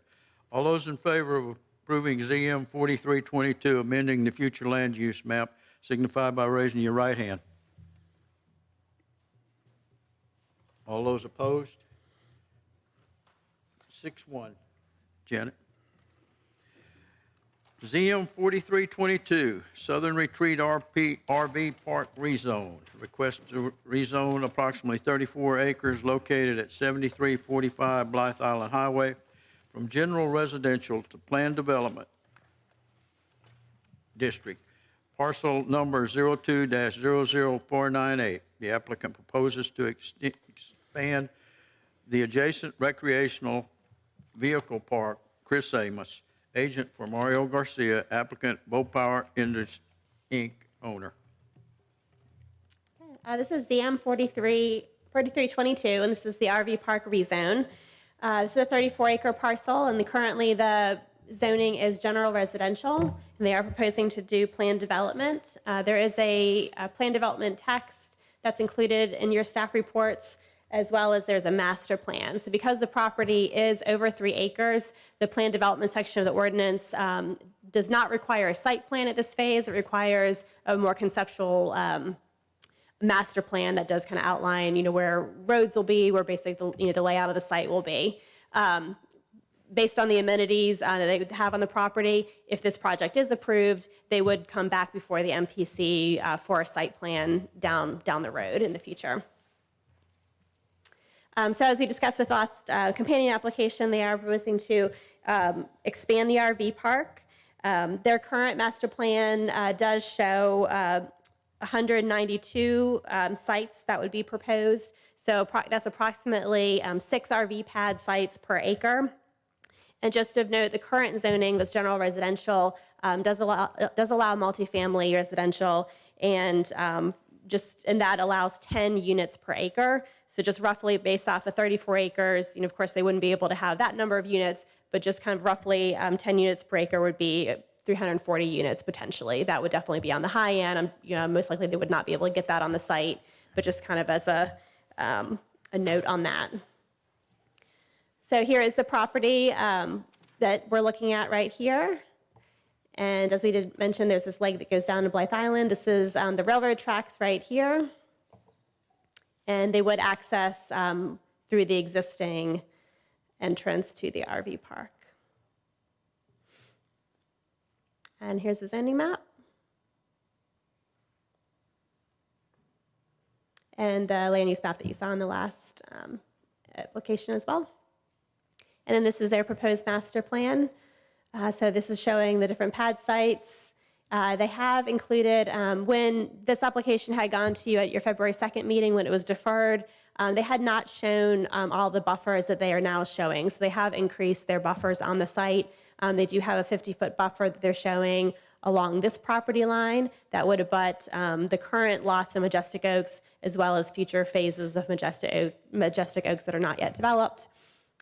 E: All those in favor of approving ZM 4322, amending the future land use map, signify by raising your right hand. All those opposed? 6-1. Janet? ZM 4322, Southern Retreat RV Park rezone. Request to rezone approximately 34 acres located at 7345 Blythe Island Highway from general residential to planned development district. Parcel number 02-00498. The applicant proposes to expand the adjacent recreational vehicle park. Chris Amos, agent for Mario Garcia, applicant Bopower Industries, Inc., owner.
K: This is ZM 4322, and this is the RV park rezone. This is a 34-acre parcel, and currently the zoning is general residential, and they are proposing to do planned development. There is a planned development text that's included in your staff reports, as well as there's a master plan. So because the property is over 3 acres, the planned development section of the ordinance does not require a site plan at this phase. It requires a more conceptual master plan that does kind of outline, where roads will be, where basically the layout of the site will be. Based on the amenities that they would have on the property, if this project is approved, they would come back before the MPC for a site plan down the road in the future. So as we discussed with last companion application, they are proposing to expand the RV park. Their current master plan does show 192 sites that would be proposed. So that's approximately 6 RV pad sites per acre. And just of note, the current zoning with general residential does allow multifamily residential, and that allows 10 units per acre. So just roughly based off of 34 acres, of course they wouldn't be able to have that number of units, but just kind of roughly 10 units per acre would be 340 units potentially. That would definitely be on the high end. Most likely they would not be able to get that on the site, but just kind of as a note on that. So here is the property that we're looking at right here. And as we did mention, there's this leg that goes down to Blythe Island. This is the railroad tracks right here. And they would access through the existing entrance to the RV park. And here's the zoning map. And the land use map that you saw in the last application as well. And then this is their proposed master plan. So this is showing the different pad sites. They have included, when this application had gone to you at your February 2nd meeting when it was deferred, they had not shown all the buffers that they are now showing. So they have increased their buffers on the site. They do have a 50-foot buffer that they're showing along this property line that would abut the current lots of Majestic Oaks, as well as future phases of Majestic Oaks that are not yet developed.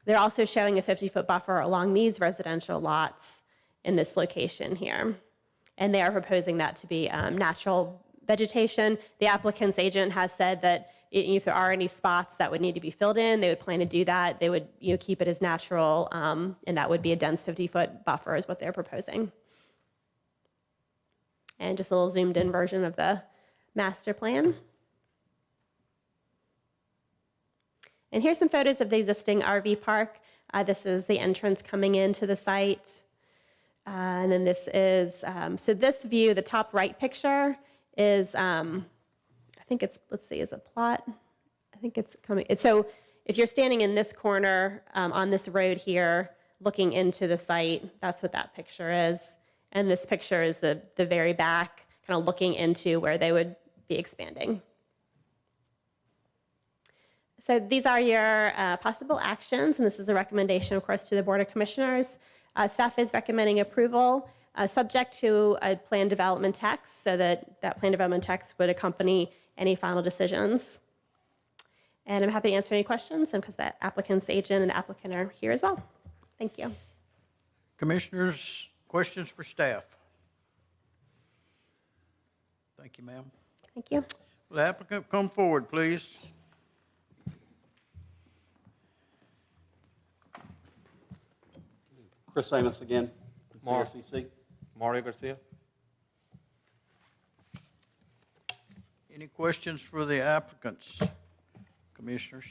K: They're also showing a 50-foot buffer along these residential lots in this location here. And they are proposing that to be natural vegetation. The applicant's agent has said that if there are any spots that would need to be filled in, they would plan to do that. They would keep it as natural, and that would be a dense 50-foot buffer is what they're proposing. And just a little zoomed in version of the master plan. And here's some photos of the existing RV park. This is the entrance coming into the site. And then this is, so this view, the top right picture is, I think it's, let's see, is a plot? I think it's coming. So if you're standing in this corner on this road here, looking into the site, that's what that picture is. And this picture is the very back, kind of looking into where they would be expanding. So these are your possible actions, and this is a recommendation, of course, to the Board of Commissioners. Staff is recommending approval, subject to a plan development text, so that plan development text would accompany any final decisions. And I'm happy to answer any questions, and because the applicant's agent and the applicant are here as well. Thank you.
E: Commissioners, questions for staff? Thank you, ma'am.
K: Thank you.
E: Will the applicant come forward, please?
C: Chris Amos again,
L: Mar-
C: CRCC.
L: Mario Garcia.
E: Any questions for the applicants, commissioners?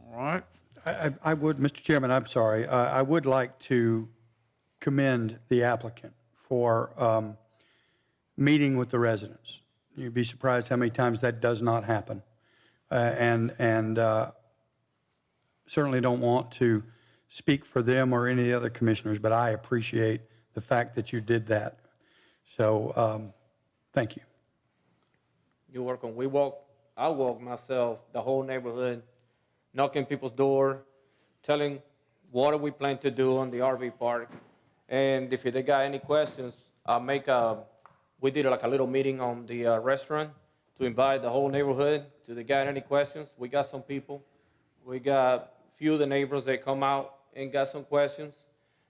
E: All right.
A: I would, Mr. Chairman, I'm sorry, I would like to commend the applicant for meeting with the residents. You'd be surprised how many times that does not happen. And certainly don't want to speak for them or any other commissioners, but I appreciate the fact that you did that. So thank you.
L: You're welcome. I walk myself, the whole neighborhood, knocking people's door, telling what we plan to do on the RV park. And if they got any questions, we did like a little meeting on the restaurant to invite the whole neighborhood. Do they got any questions? We got some people. We got a few of the neighbors that come out and got some questions.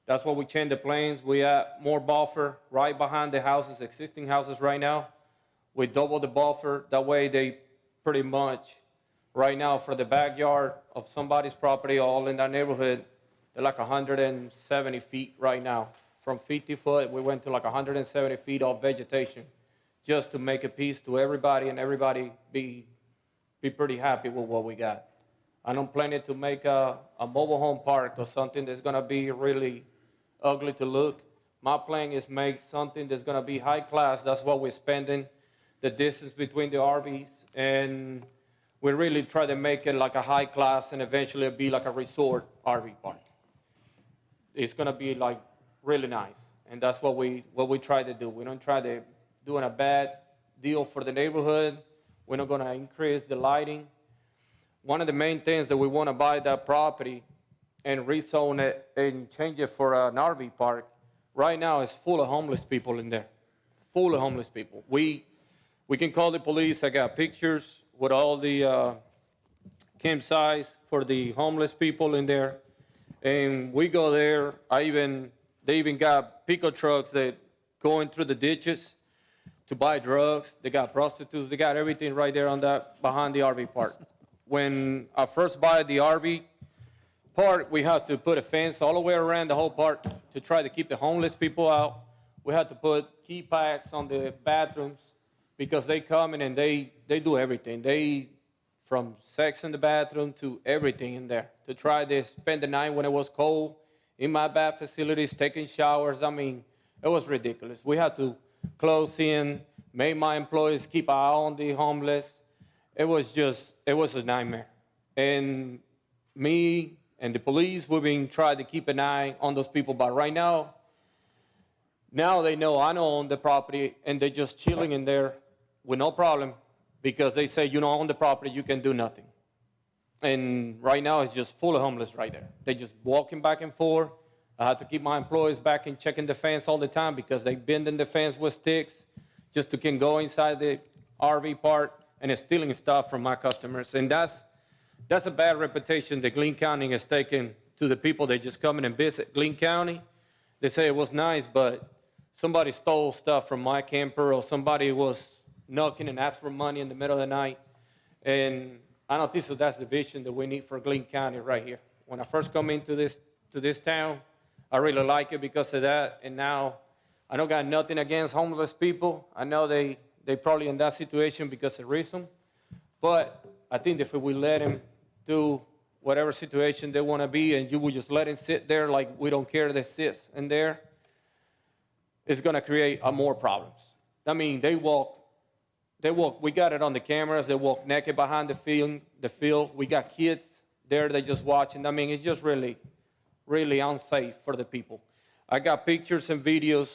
L: That's why we changed the plans. We have more buffer right behind the houses, existing houses right now. We double the buffer. That way they pretty much, right now for the backyard of somebody's property all in that neighborhood, they're like 170 feet right now. From 50 foot, we went to like 170 feet of vegetation just to make a piece to everybody and everybody be pretty happy with what we got. And I'm planning to make a mobile home park or something that's gonna be really ugly to look. My plan is make something that's gonna be high class. That's what we're spending. The distance between the RVs And we really try to make it like a high class and eventually be like a resort RV park. It's gonna be like really nice. And that's what we try to do. We don't try to do a bad deal for the neighborhood. We're not gonna increase the lighting. One of the main things that we wanna buy that property and rezone it and change it for an RV park, right now is full of homeless people in there. Full of homeless people. We can call the police. I got pictures with all the campsites for the homeless people in there. And we go there. They even got pickup trucks that going through the ditches to buy drugs. They got prostitutes. They got everything right there on that behind the RV park. When I first bought the RV park, we had to put a fence all the way around the whole park to try to keep the homeless people out. We had to put key packs on the bathrooms because they come in and they do everything. From sex in the bathroom to everything in there, to try to spend the night when it was cold in my bath facilities, taking showers. I mean, it was ridiculous. We had to close in, make my employees keep an eye on the homeless. It was a nightmare. And me and the police, we've been trying to keep an eye on those people, but right now they know I don't own the property, and they're just chilling in there with no problem because they say, you don't own the property, you can do nothing. And right now it's just full of homeless right there. They're just walking back and forth. I have to keep my employees back and checking the fence all the time because they bending the fence with sticks just to can go inside the RV park and is stealing stuff from my customers. And that's a bad reputation that Glynn County has taken to the people that just come in and visit Glynn County. They say it was nice, but somebody stole stuff from my camper or somebody was knocking and asked for money in the middle of the night. And I don't think so that's the vision that we need for Glynn County right here. When I first come into this town, I really like it because of that. And now I don't got nothing against homeless people. I know they probably in that situation because of reason. But I think if we let them do whatever situation they want to be and you would just let them sit there like we don't care that sits in there, it's going to create more problems. I mean, they walk, we got it on the cameras, they walk naked behind the field. We got kids there, they just watching. I mean, it's just really, really unsafe for the people. I got pictures and videos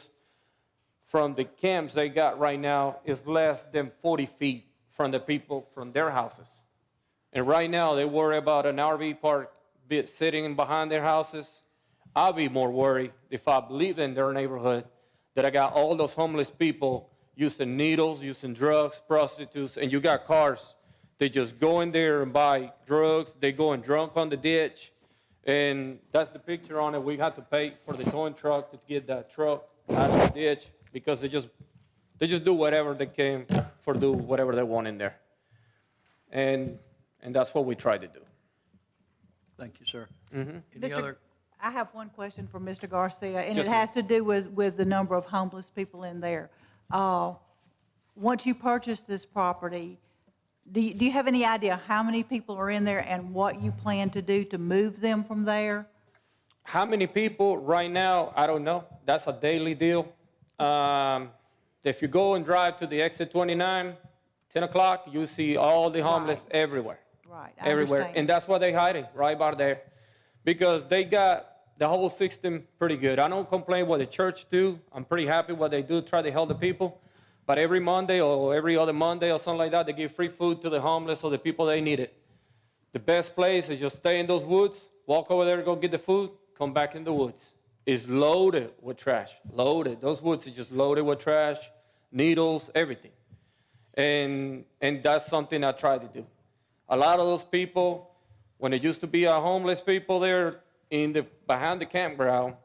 L: from the camps they got right now is less than 40 feet from the people from their houses. And right now they worry about an RV park sitting behind their houses. I'll be more worried if I live in their neighborhood that I got all those homeless people using needles, using drugs, prostitutes, and you got cars. They just go in there and buy drugs. They going drunk on the ditch. And that's the picture on it. We had to pay for the towing truck to get that truck out of the ditch because they just do whatever they can for do whatever they want in there. And that's what we try to do.
E: Thank you, sir.
L: Mm-hmm.
E: Any other?
B: I have one question for Mr. Garcia, and
L: Yes,
B: it has to do with the number of homeless people in there. Once you purchase this property, do you have any idea how many people are in there and what you plan to do to move them from there?
L: How many people right now, I don't know. That's a daily deal. If you go and drive to the exit 29, 10 o'clock, you see all the homeless everywhere.
B: Right, I
L: Everywhere.
B: understand.
L: And that's what they're hiding, right about there. Because they got the whole system pretty good. I don't complain what the church do. I'm pretty happy what they do, try to help the people. But every Monday or every other Monday or something like that, they give free food to the homeless or the people they need it. The best place is just stay in those woods, walk over there, go get the food, come back in the woods. It's loaded with trash, loaded. Those woods are just loaded with trash, needles, everything. And that's something I try to do. A lot of those people, when it used to be homeless people there behind the campground,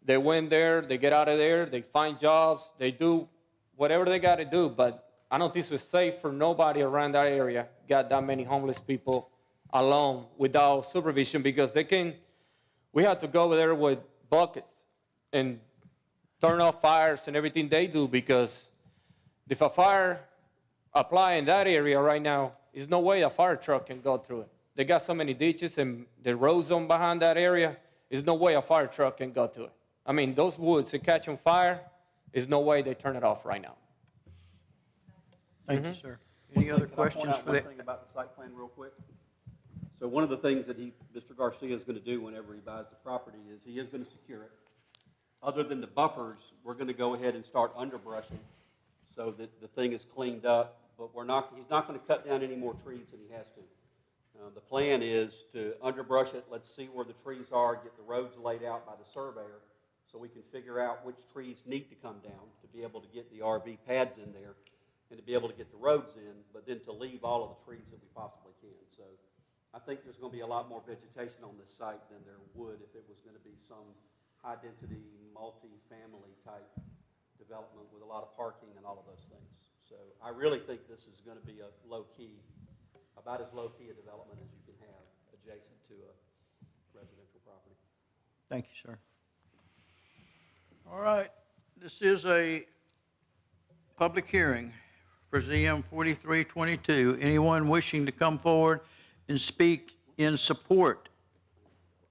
L: they went there, they get out of there, they find jobs, they do whatever they got to do. But I don't think it's safe for nobody around that area got that many homeless people alone without supervision because we have to go over there with buckets and turn off fires and everything they do because if a fire apply in that area right now, there's no way a fire truck can go through it. They got so many ditches and the road zone behind that area, there's no way a fire truck can go to it. I mean, those woods, they catch on fire, there's no way they turn it off right now.
E: Thank you, sir. Any other
C: Can I point
E: questions
C: out
E: for
C: one
E: the,
C: thing about the site plan real quick? So one of the things that Mr. Garcia is going to do whenever he buys the property is he is going to secure it. Other than the buffers, we're going to go ahead and start underbrushing so that the thing is cleaned up, but he's not going to cut down any more trees than he has to. The plan is to underbrush it, let's see where the trees are, get the roads laid out by the surveyor so we can figure out which trees need to come down to be able to get the RV pads in there and to be able to get the roads in, but then to leave all of the trees that we possibly can. So I think there's going to be a lot more vegetation on this site than there would if it was going to be some high-density, multi-family type development with a lot of parking and all of those things. So I really think this is going to be a low-key, about as low-key a development as you can have adjacent to a residential property.
E: thank you, sir. All right, this is a public hearing for ZM 4322. Anyone wishing to come forward and speak in support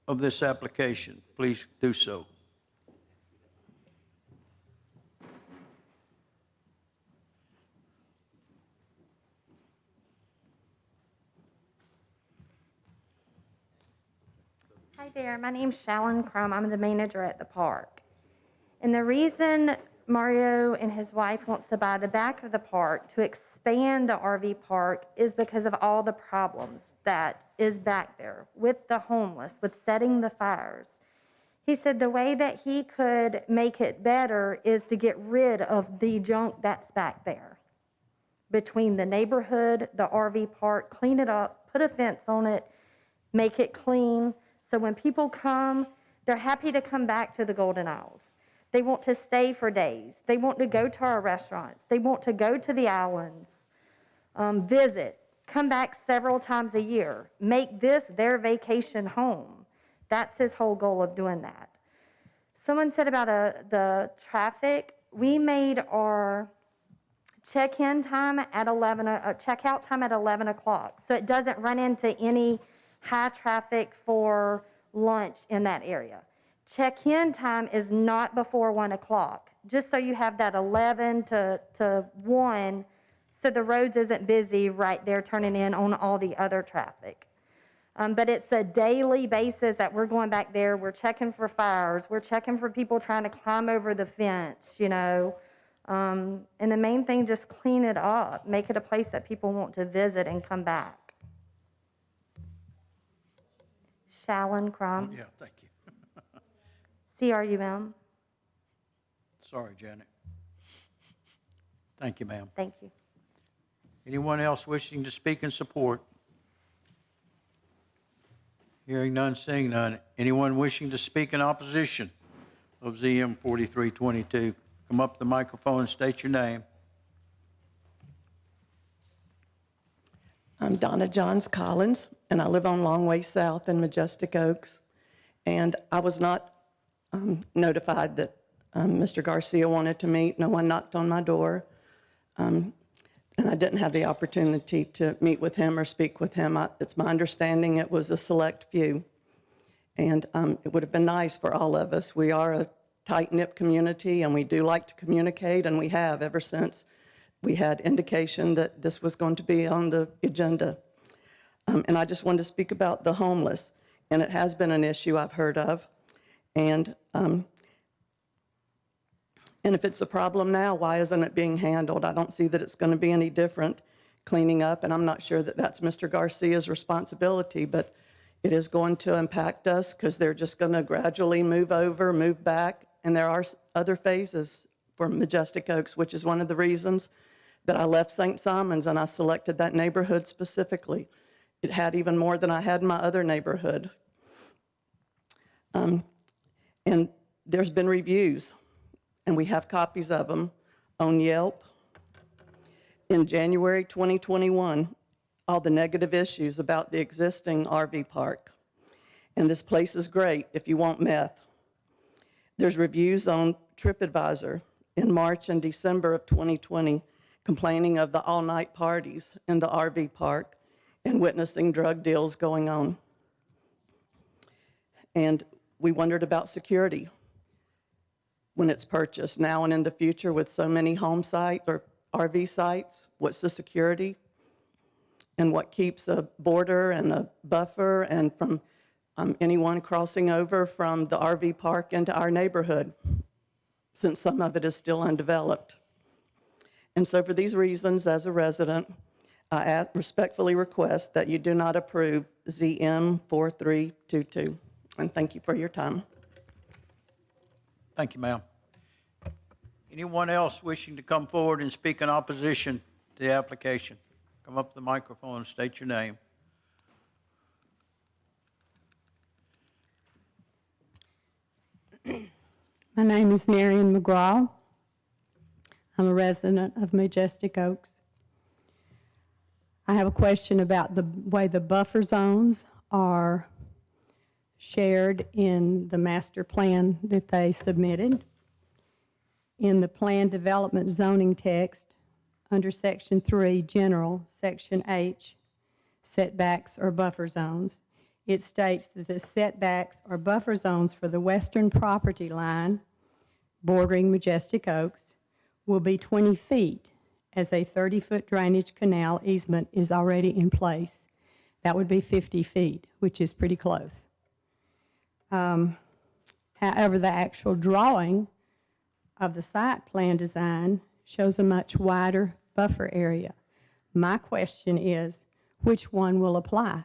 E: of this application, please do so.
O: Hi there, my name's Shallon Crum. I'm the manager at the park. And the reason Mario and his wife wants to buy the back of the park to expand the RV park is because of all the problems that is back there with the homeless, with setting the fires. He said the way that he could make it better is to get rid of the junk that's back there. Between the neighborhood, the RV park, clean it up, put a fence on it, make it clean. So when people come, they're happy to come back to the Golden Isles. They want to stay for days. They want to go to our restaurants. They want to go to the islands, visit, come back several times a year, make this their vacation home. That's his whole goal of doing that. Someone said about the traffic. We made our check-in time at 11, checkout time at 11 o'clock. So it doesn't run into any high traffic for lunch in that area. Check-in time is not before 1 o'clock, just so you have that 11 to 1, so the roads isn't busy right there turning in on all the other traffic. But it's a daily basis that we're going back there. We're checking for fires. We're checking for people trying to climb over the fence, you know. And the main thing, just clean it up, make it a place that people want to visit and come back. Shallon Crum.
E: Yeah, thank you.
O: CRUM.
E: Sorry, Janet. Thank you, ma'am.
O: Thank you.
E: Anyone else wishing to speak in support? Hearing none, seeing none. Anyone wishing to speak in opposition of ZM 4322? Come up to the microphone and state your name.
P: I'm Donna Johns Collins, and I live on Long Way South in Majestic Oaks. And I was not notified that Mr. Garcia wanted to meet. No one knocked on my door. And I didn't have the opportunity to meet with him or speak with him. It's my understanding it was a select few. And it would have been nice for all of us. We are a tight-knit community, and we do like to communicate, and we have ever since we had indication that this was going to be on the agenda. And I just wanted to speak about the homeless. And it has been an issue I've heard of. And if it's a problem now, why isn't it being handled? I don't see that it's going to be any different cleaning up, and I'm not sure that that's Mr. Garcia's responsibility, but it is going to impact us because they're just going to gradually move over, move back, and there are other phases for Majestic Oaks, which is one of the reasons that I left St. Simons and I selected that neighborhood specifically. It had even more than I had in my other neighborhood. And there's been reviews, and we have copies of them on Yelp. In January 2021, all the negative issues about the existing RV park. And this place is great if you want meth. There's reviews on TripAdvisor in March and December of 2020 complaining of the all-night parties in the RV park and witnessing drug deals going on. And we wondered about security when it's purchased now and in the future with so many home sites or RV sites. What's the security? and what keeps a border and a buffer and from anyone crossing over from the RV park into our neighborhood, since some of it is still undeveloped. And so for these reasons, as a resident, I respectfully request that you do not approve ZM 4322. And thank you for your time.
E: Thank you, ma'am. Anyone else wishing to come forward and speak in opposition to the application? Come up to the microphone and state your name.
M: My name is Marion McGraw. I'm a resident of Majestic Oaks. I have a question about the way the buffer zones are shared in the master plan that they submitted. In the plan development zoning text, under Section 3, General, Section H, setbacks or buffer zones, it states that the setbacks or buffer zones for the western property line bordering Majestic Oaks will be 20 feet as a 30-foot drainage canal easement is already in place. That would be 50 feet, which is pretty close. However, the actual drawing of the site plan design shows a much wider buffer area. My question is, which one will apply?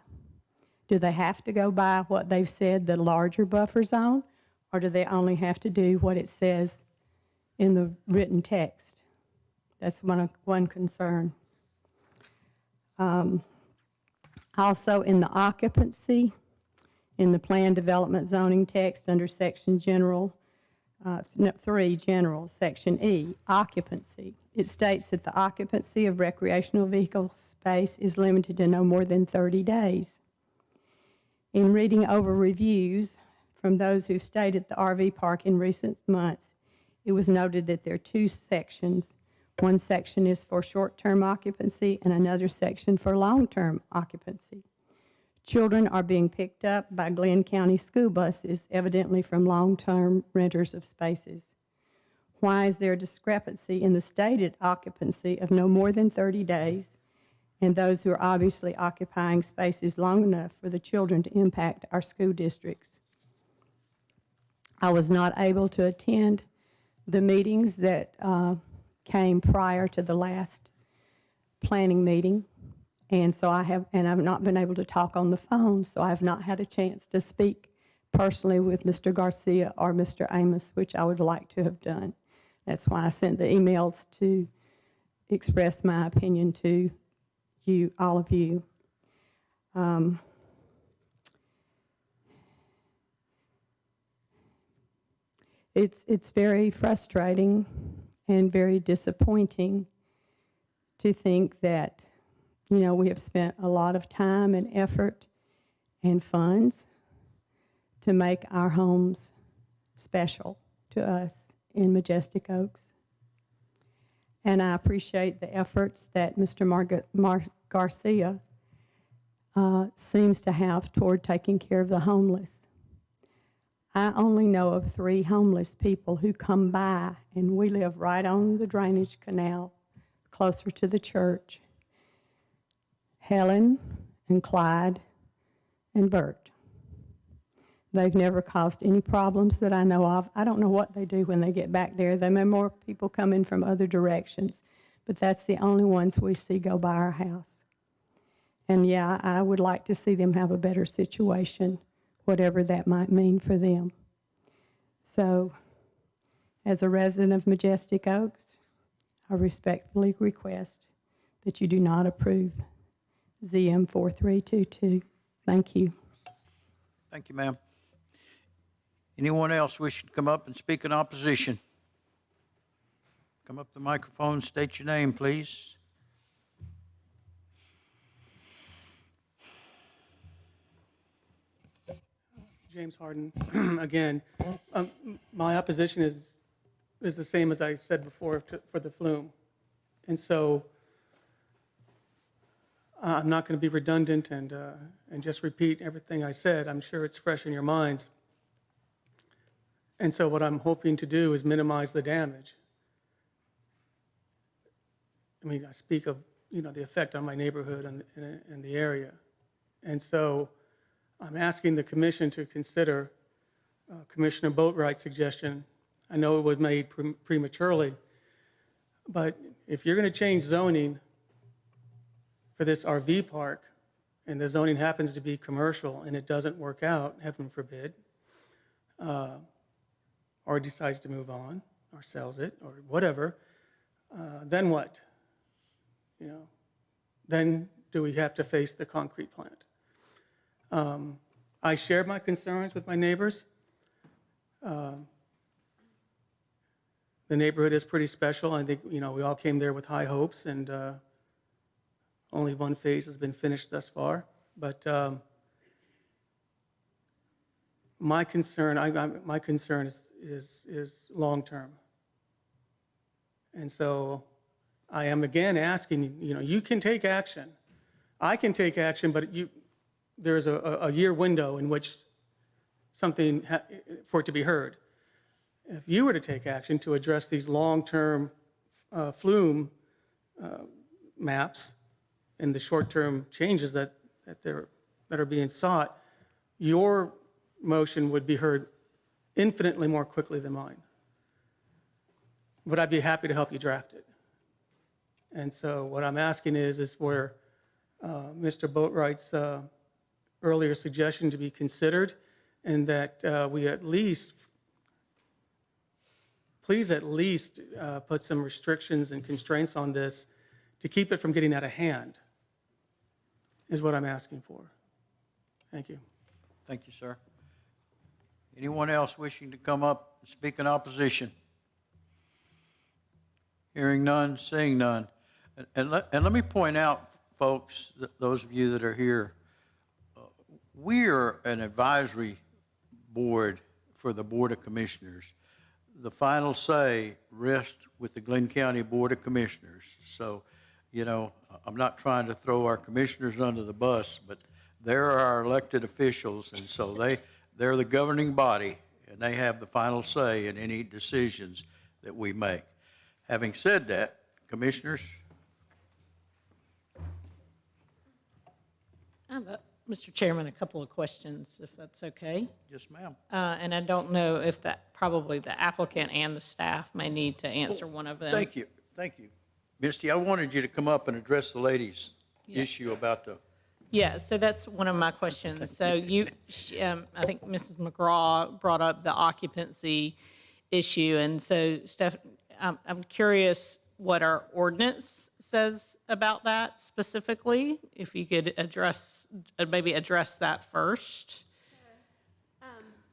M: Do they have to go by what they've said, the larger buffer zone, or do they only have to do what it says in the written text? That's one concern. Also, in the occupancy, in the plan development zoning text under Section 3, General, Section E, occupancy, it states that the occupancy of recreational vehicle space is limited to no more than 30 days. In reading over reviews from those who stayed at the RV park in recent months, it was noted that there are two sections. One section is for short-term occupancy and another section for long-term occupancy. Children are being picked up by Glynn County school buses, evidently from long-term renters of spaces. Why is there a discrepancy in the stated occupancy of no more than 30 days and those who are obviously occupying spaces long enough for the children to impact our school districts? I was not able to attend the meetings that came prior to the last planning meeting, and so I've not been able to talk on the phone, so I have not had a chance to speak personally with Mr. Garcia or Mr. Amos, which I would like to have done. That's why I sent the emails to express my opinion to you, all of you. It's very frustrating and very disappointing to think that, we have spent a lot of time and effort and funds to make our homes special to us in Majestic Oaks. And I appreciate the efforts that Mr. Garcia seems to have toward taking care of the homeless. I only know of 3 homeless people who come by, and we live right on the drainage canal, closer to the church. Helen and Clyde and Bert. They've never caused any problems that I know of. I don't know what they do when they get back there. There may be more people come in from other directions, but that's the only ones we see go by our house. And yeah, I would like to see them have a better situation, whatever that might mean for them. So, as a resident of Majestic Oaks, I respectfully request that you do not approve ZM 4322. Thank you.
E: Thank you, ma'am. Anyone else wishing to come up and speak in opposition? Come up to the microphone, state your name, please.
N: James Harden, again. My opposition is the same as I said before for the flume. And so I'm not going to be redundant and just repeat everything I said. I'm sure it's fresh in your minds. And so what I'm hoping to do is minimize the damage. I mean, I speak of the effect on my neighborhood and the area. And so I'm asking the commission to consider Commissioner Boatwright's suggestion. I know it was made prematurely, but if you're going to change zoning for this RV park, and the zoning happens to be commercial and it doesn't work out, heaven forbid, or decides to move on, or sells it, or whatever, then what? Then do we have to face the concrete plant? I share my concerns with my neighbors. The neighborhood is pretty special. I think, we all came there with high hopes, and only one phase has been finished thus far. But my concern is long-term. And so I am again asking, you can take action. I can take action, but there's a year window in which something for it to be heard. If you were to take action to address these long-term flume maps and the short-term changes that are being sought, your motion would be heard infinitely more quickly than mine. But I'd be happy to help you draft it. And so what I'm asking is for Mr. Boatwright's earlier suggestion to be considered, and that we please at least put some restrictions and constraints on this to keep it from getting out of hand, is what I'm asking for. Thank you.
E: Thank you, sir. Anyone else wishing to come up and speak in opposition? Hearing none, seeing none. And let me point out, folks, those of you that are here, we are an advisory board for the Board of Commissioners. The final say rests with the Glynn County Board of Commissioners. So, I'm not trying to throw our commissioners under the bus, but they're our elected officials, and so they're the governing body, and they have the final say in any decisions that we make. Having said that, commissioners?
I: I have, Mr. Chairman, a couple of questions, if that's okay.
E: Yes, ma'am.
I: And I don't know if probably the applicant and the staff may need to answer one of them.
E: Thank you. Misty, I wanted you to come up and address the lady's issue about the...
I: Yeah, so that's one of my questions. So I think Mrs. McGraw brought up the occupancy issue, and so Steph, I'm curious what our ordinance says about that specifically, if you could maybe address that first.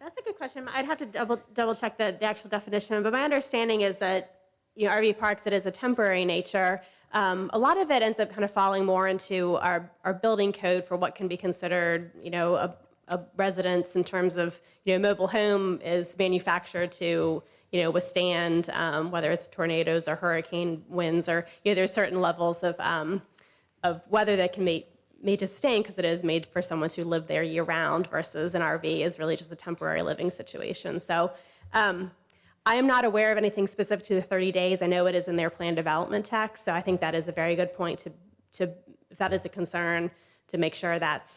K: That's a good question. I'd have to double check the actual definition, but my understanding is that, RV parks, it is a temporary nature. A lot of it ends up kind of falling more into our building code for what can be considered, a residence in terms of, mobile home is manufactured to, withstand whether it's tornadoes or hurricane winds, or, there's certain levels of weather that can be made to sustain, because it is made for someone to live there year round, versus an RV is really just a temporary living situation. So I am not aware of anything specific to the 30 days. I know it is in their plan development text, so I think that is a very good point to if that is a concern, to make sure that's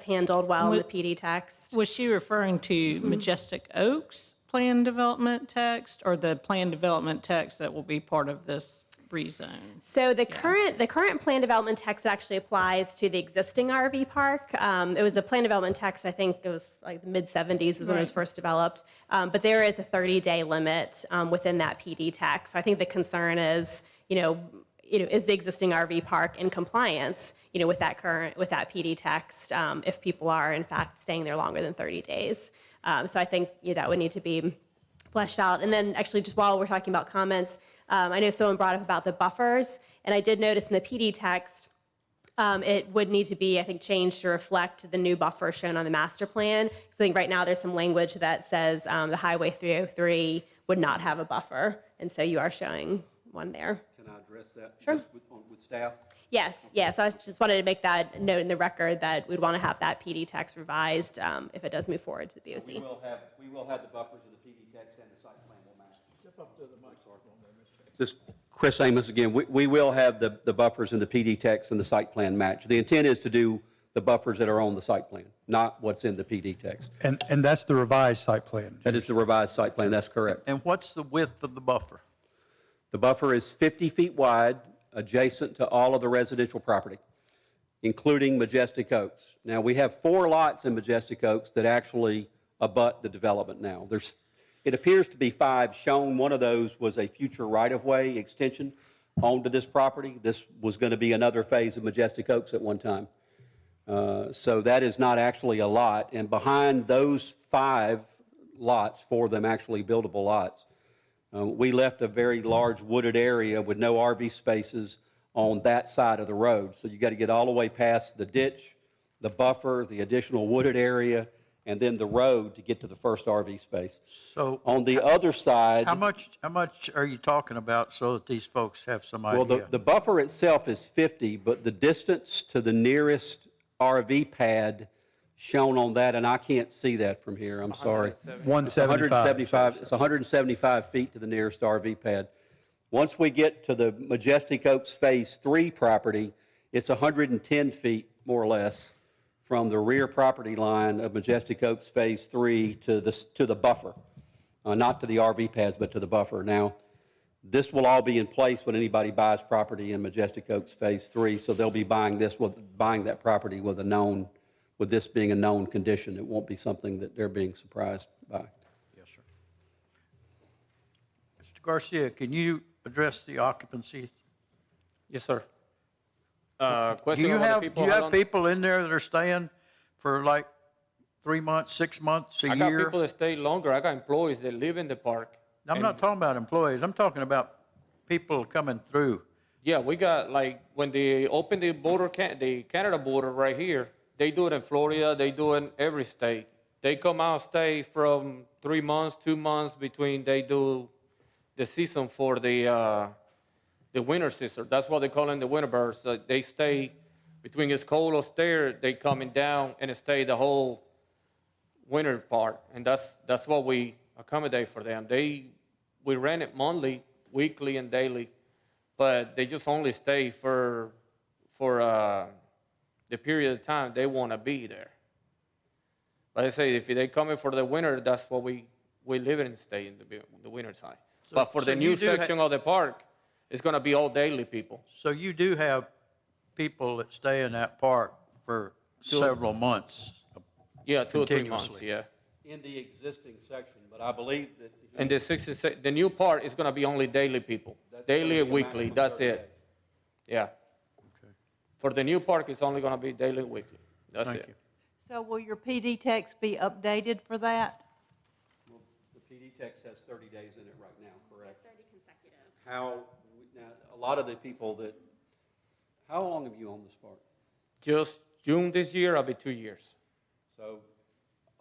K: handled well in the PD text.
I: Was she referring to Majestic Oaks plan development text, or the plan development text that will be part of this rezone?
K: So the current plan development text actually applies to the existing RV park. It was a plan development text, I think it was like the mid-70s is when it was first developed. But there is a 30-day limit within that PD text. So I think the concern is, is the existing RV park in compliance, with that PD text, if people are in fact staying there longer than 30 days. So I think that would need to be fleshed out. And then actually, just while we're talking about comments, I know someone brought up about the buffers, and I did notice in the PD text, it would need to be, I think, changed to reflect the new buffer shown on the master plan. So I think right now there's some language that says the Highway 303 would not have a buffer, and so you are showing one there.
C: Can I address that?
K: Sure.
C: Just with staff?
K: Yes. So I just wanted to make that note in the record that we'd want to have that PD text revised if it does move forward to the BOC.
C: We will have the buffers of the PD text, and the site plan will match.
E: Step up to the mic.
C: Just Chris Amos again. We will have the buffers and the PD text and the site plan match. The intent is to do the buffers that are on the site plan, not what's in the PD text.
A: And that's the revised site plan.
C: That is the revised site plan, that's correct.
E: And what's the width of the buffer?
C: The buffer is 50 feet wide, adjacent to all of the residential property, including Majestic Oaks. Now, we have 4 lots in Majestic Oaks that actually abut the development now. It appears to be 5 shown. One of those was a future right-of-way extension onto this property. This was going to be another phase of Majestic Oaks at one time. So that is not actually a lot. And behind those 5 lots, 4 of them actually buildable lots, we left a very large wooded area with no RV spaces on that side of the road. So you got to get all the way past the ditch, the buffer, the additional wooded area, and then the road to get to the first RV space.
E: So
C: on the other side,
E: how much are you talking about so that these folks have some idea?
C: well, the buffer itself is 50, but the distance to the nearest RV pad shown on that, and I can't see that from here, I'm sorry.
A: 175.
C: It's 175 feet to the nearest RV pad. Once we get to the Majestic Oaks Phase 3 property, it's 110 feet, more or less, from the rear property line of Majestic Oaks Phase 3 to the buffer. Not to the RV pads, but to the buffer. Now, this will all be in place when anybody buys property in Majestic Oaks Phase 3, so they'll be buying that property with this being a known condition. It won't be something that they're being surprised by.
E: Yes, sir. Mr. Garcia, can you address the occupancy?
L: Yes, sir.
E: Do
L: Question
E: you
L: about the
E: have,
L: people,
E: do you
L: how
E: have
L: long-
E: people in there that are staying for like 3 months, 6 months, a
L: I got
E: year?
L: people that stay longer. I got employees that live in the park.
E: I'm not talking about employees. I'm talking about people coming through.
L: Yeah, we got, like, when they open the border, the Canada border right here, they do it in Florida, they do it in every state. They come out, stay from 3 months, 2 months between they do the season for the winter season. That's what they call them, the winter birds. They stay between it's cold or there, they coming down and stay the whole winter part. And that's what we accommodate for them. We rent it monthly, weekly, and daily, but they just only stay for the period of time they want to be there. Like I say, if they come in for the winter, that's what we live in and stay in the winter time. But for the new section of the park, it's going to be all daily people.
E: So you do have people that stay in that park for several months.
L: Yeah, 2 or 3 months,
E: continuously.
L: yeah.
C: In the existing section, but I believe that.
L: And the new part is going to be only daily people, daily and weekly, that's it. Yeah. For the new park, it's only going to be daily and weekly, that's
E: Thank
L: it.
E: you.
B: So will your PD text be updated for that?
C: Well, the PD text has 30 days in it right now, correct?
K: 30 consecutive.
C: Now, a lot of the people that, how long have you owned this park?
L: Just June this year, I'll be 2 years.
C: So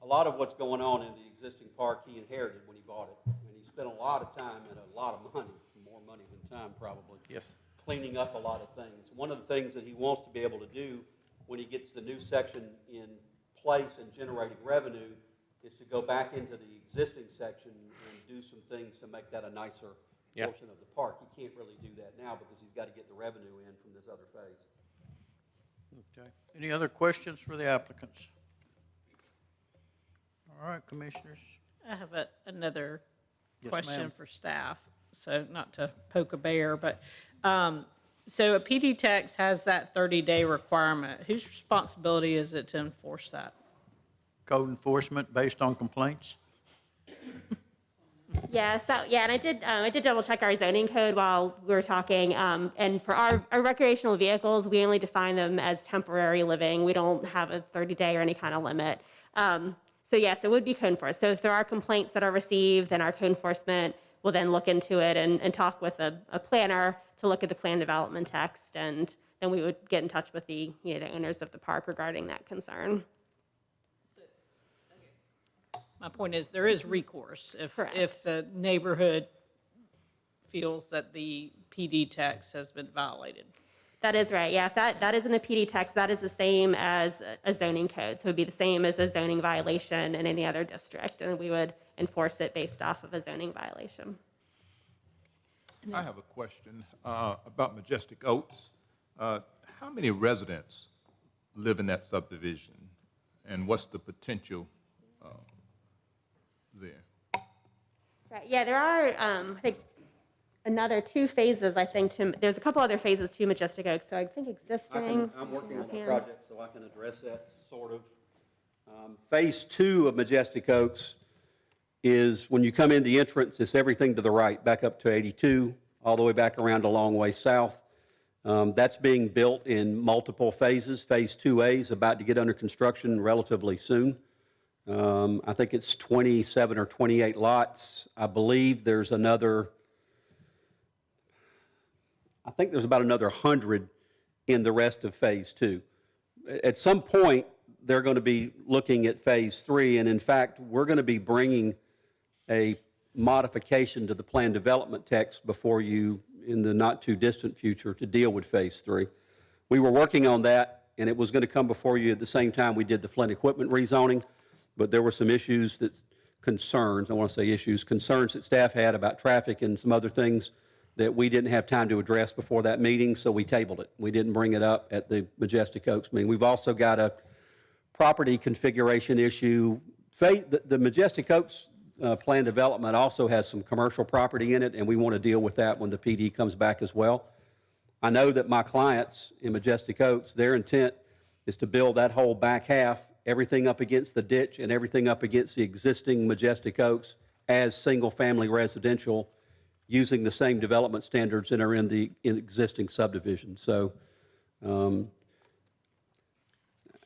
C: a lot of what's going on in the existing park, he inherited when he bought it. And he spent a lot of time and a lot of money, more money than time probably.
L: Yes.
C: Cleaning up a lot of things. One of the things that he wants to be able to do when he gets the new section in place and generating revenue is to go back into the existing section and do some things to make that a nicer portion of the park. He can't really do that now because he's got to get the revenue in from this other phase.
E: Okay. Any other questions for the applicants? All right, commissioners.
I: I have another
E: Yes,
I: question
E: ma'am.
I: for staff, so not to poke a bear, but, so a PD text has that 30-day requirement. Whose responsibility is it to enforce that?
E: Code enforcement based on complaints?
K: Yeah, and I did double check our zoning code while we were talking. And for our recreational vehicles, we only define them as temporary living. We don't have a 30-day or any kind of limit. So yes, it would be code enforced. So if there are complaints that are received, then our code enforcement will then look into it and talk with a planner to look at the plan development text, and then we would get in touch with the owners of the park regarding that concern.
I: My point is, there is recourse
K: Correct.
I: if the neighborhood feels that the PD text has been violated.
K: That is right. Yeah, if that is in the PD text, that is the same as a zoning code. So it would be the same as a zoning violation in any other district, and we would enforce it based off of a zoning violation.
Q: I have a question about Majestic Oaks. How many residents live in that subdivision, and what's the potential there?
K: Right, yeah, there are, I think, another 2 phases, I think, there's a couple other phases to Majestic Oaks, so I think existing.
C: I'm working on a project, so I can address that sort of. Phase 2 of Majestic Oaks is when you come in the entrance, it's everything to the right, back up to 82, all the way back around a long way south. That's being built in multiple phases. Phase 2A is about to get under construction relatively soon. I think it's 27 or 28 lots. I believe there's another, I think there's about another 100 in the rest of Phase 2. At some point, they're going to be looking at Phase 3, and in fact, we're going to be bringing a modification to the plan development text before you in the not-too-distant future to deal with Phase 3. We were working on that, and it was going to come before you at the same time we did the Flint equipment rezoning, but there were some issues concerns that staff had about traffic and some other things that we didn't have time to address before that meeting, so we tabled it. We didn't bring it up at the Majestic Oaks meeting. We've also got a property configuration issue. The Majestic Oaks plan development also has some commercial property in it, and we want to deal with that when the PD comes back as well. I know that my clients in Majestic Oaks, their intent is to build that whole back half, everything up against the ditch and everything up against the existing Majestic Oaks as single-family residential using the same development standards that are in the existing subdivision. So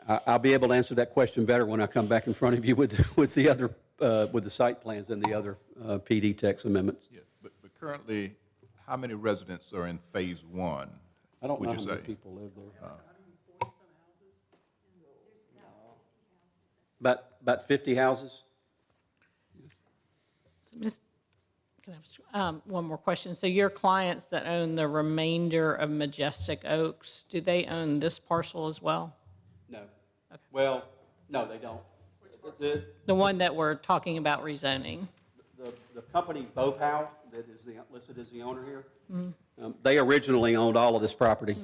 C: I'll be able to answer that question better when I come back in front of you with the other with the site plans and the other PD text amendments.
Q: Yeah, but currently, how many residents are in Phase 1?
C: I don't know
Q: would
C: how
Q: you
C: many
Q: say?
C: people live there. About 50 houses.
I: So, can I have one more question? So your clients that own the remainder of Majestic Oaks, do they own this parcel as well?
C: No. Okay. Well, no, they don't.
I: The one that we're talking about rezoning?
C: The company Bopal that is listed as the owner here, they originally owned all of this property.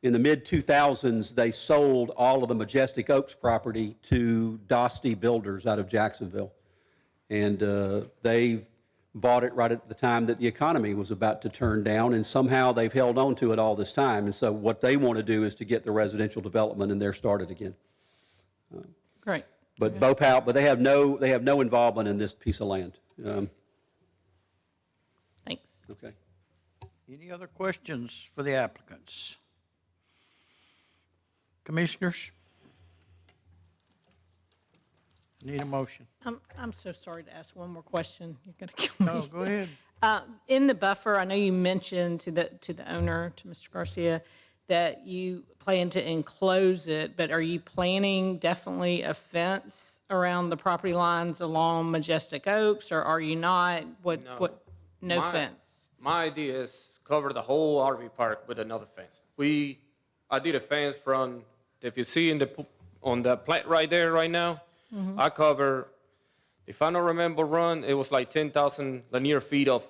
C: In the mid-2000s, they sold all of the Majestic Oaks property to Dosty Builders out of Jacksonville. And they bought it right at the time that the economy was about to turn down, and somehow they've held on to it all this time. And so what they want to do is to get the residential development in there started again.
I: Great.
C: But Bopal, but they have no involvement in this piece of land.
I: Thanks.
C: Okay.
E: Any other questions for the applicants? Commissioners? Need a motion?
I: I'm so sorry to ask one more question. You're going to kill me.
E: No, go ahead.
I: In the buffer, I know you mentioned to the owner, to Mr. Garcia, that you plan to enclose it, but are you planning definitely a fence around the property lines along Majestic Oaks, or are you not? No fence?
L: My idea is cover the whole RV park with another fence. I did a fence from, if you see on the plant right there right now, I cover, if I don't remember wrong, it was like 10,000 linear feet of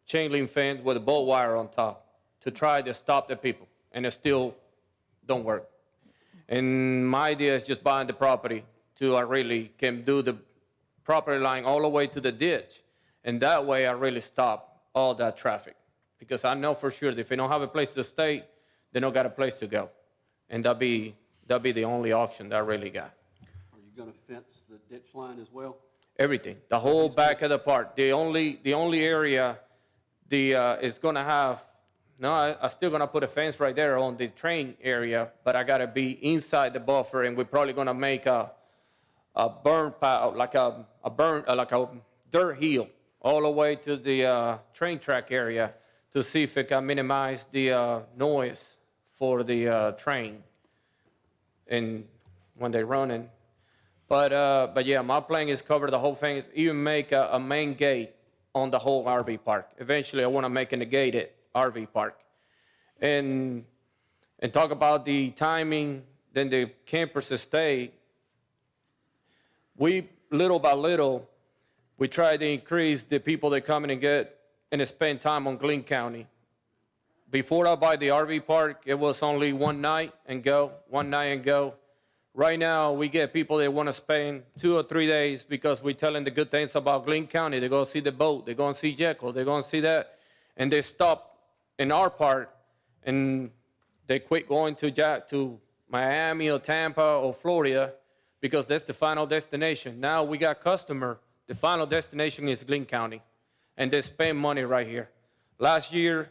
L: chain link fence with a bolt wire on top to try to stop the people, and it still don't work. And my idea is just buying the property till I really can do the property line all the way to the ditch, and that way I really stop all that traffic. Because I know for sure that if they don't have a place to stay, they don't got a place to go. And that'll be the only option that I really got.
C: Are you going to fence the ditch line as well?
L: Everything, the whole back of the park. The only area is going to have, I'm still going to put a fence right there on the train area, but I got to be inside the buffer, and we're probably going to make a burn pile, like a dirt hill all the way to the train track area to see if it can minimize the noise for the train and when they're running. But yeah, my plan is cover the whole thing, is even make a main gate on the whole RV park. Eventually, I want to make a gated RV park. And talk about the timing, then the campers stay. We, little by little, we try to increase the people that come in and get and spend time on Glynn County. Before I buy the RV park, it was only one night and go, one night and go. Right now, we get people that want to spend 2 or 3 days because we tell them the good things about Glynn County. They go see the boat, they go and see Jekyll, they go and see that, and they stop in our park, and they quit going to Miami or Tampa or Florida because that's the final destination. Now we got customer. The final destination is Glynn County, and they spend money right here. Last year,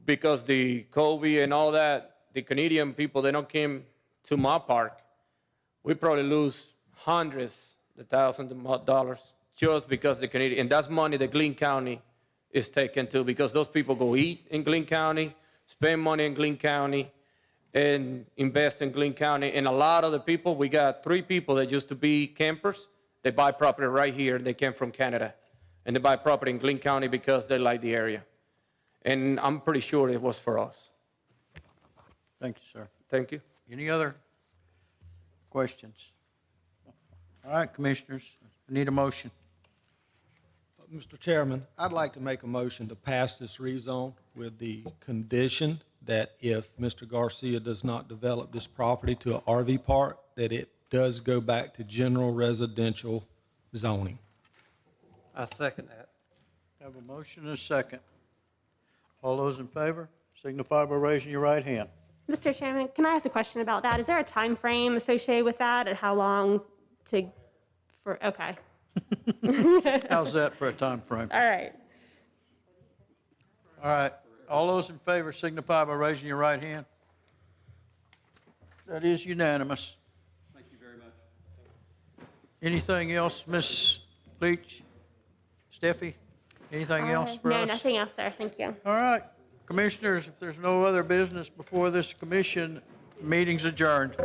L: because the COVID and all that, the Canadian people, they don't came to my park. We probably lose hundreds of thousands of dollars just because the Canadian, and that's money that Glynn County is taken to, because those people go eat in Glynn County, spend money in Glynn County, and invest in Glynn County. And a lot of the people, we got 3 people that used to be campers. They buy property right here, and they came from Canada. And they buy property in Glynn County because they like the area. And I'm pretty sure it was for us.
E: Thank you, sir.
L: Thank you.
E: Any other questions? All right, commissioners, I need a motion.
D: Mr. Chairman, I'd like to make a motion to pass this rezone with the condition that if Mr. Garcia does not develop this property to an RV park, that it does go back to general residential zoning.
F: I second that.
E: Have a motion and a second. All those in favor, signify by raising your right hand.
K: Mr. Chairman, can I ask a question about that? Is there a time frame associated with that, and how long okay.
E: How's that for a time frame?
K: All right.
E: All right, all those in favor signify by raising your right hand. That is unanimous.
C: Thank you very much.
E: Anything else, Ms. Leach? Steffi? Anything else for us?
K: No, nothing else, sir. Thank you.
E: All right, commissioners, if there's no other business before this commission, meeting's adjourned.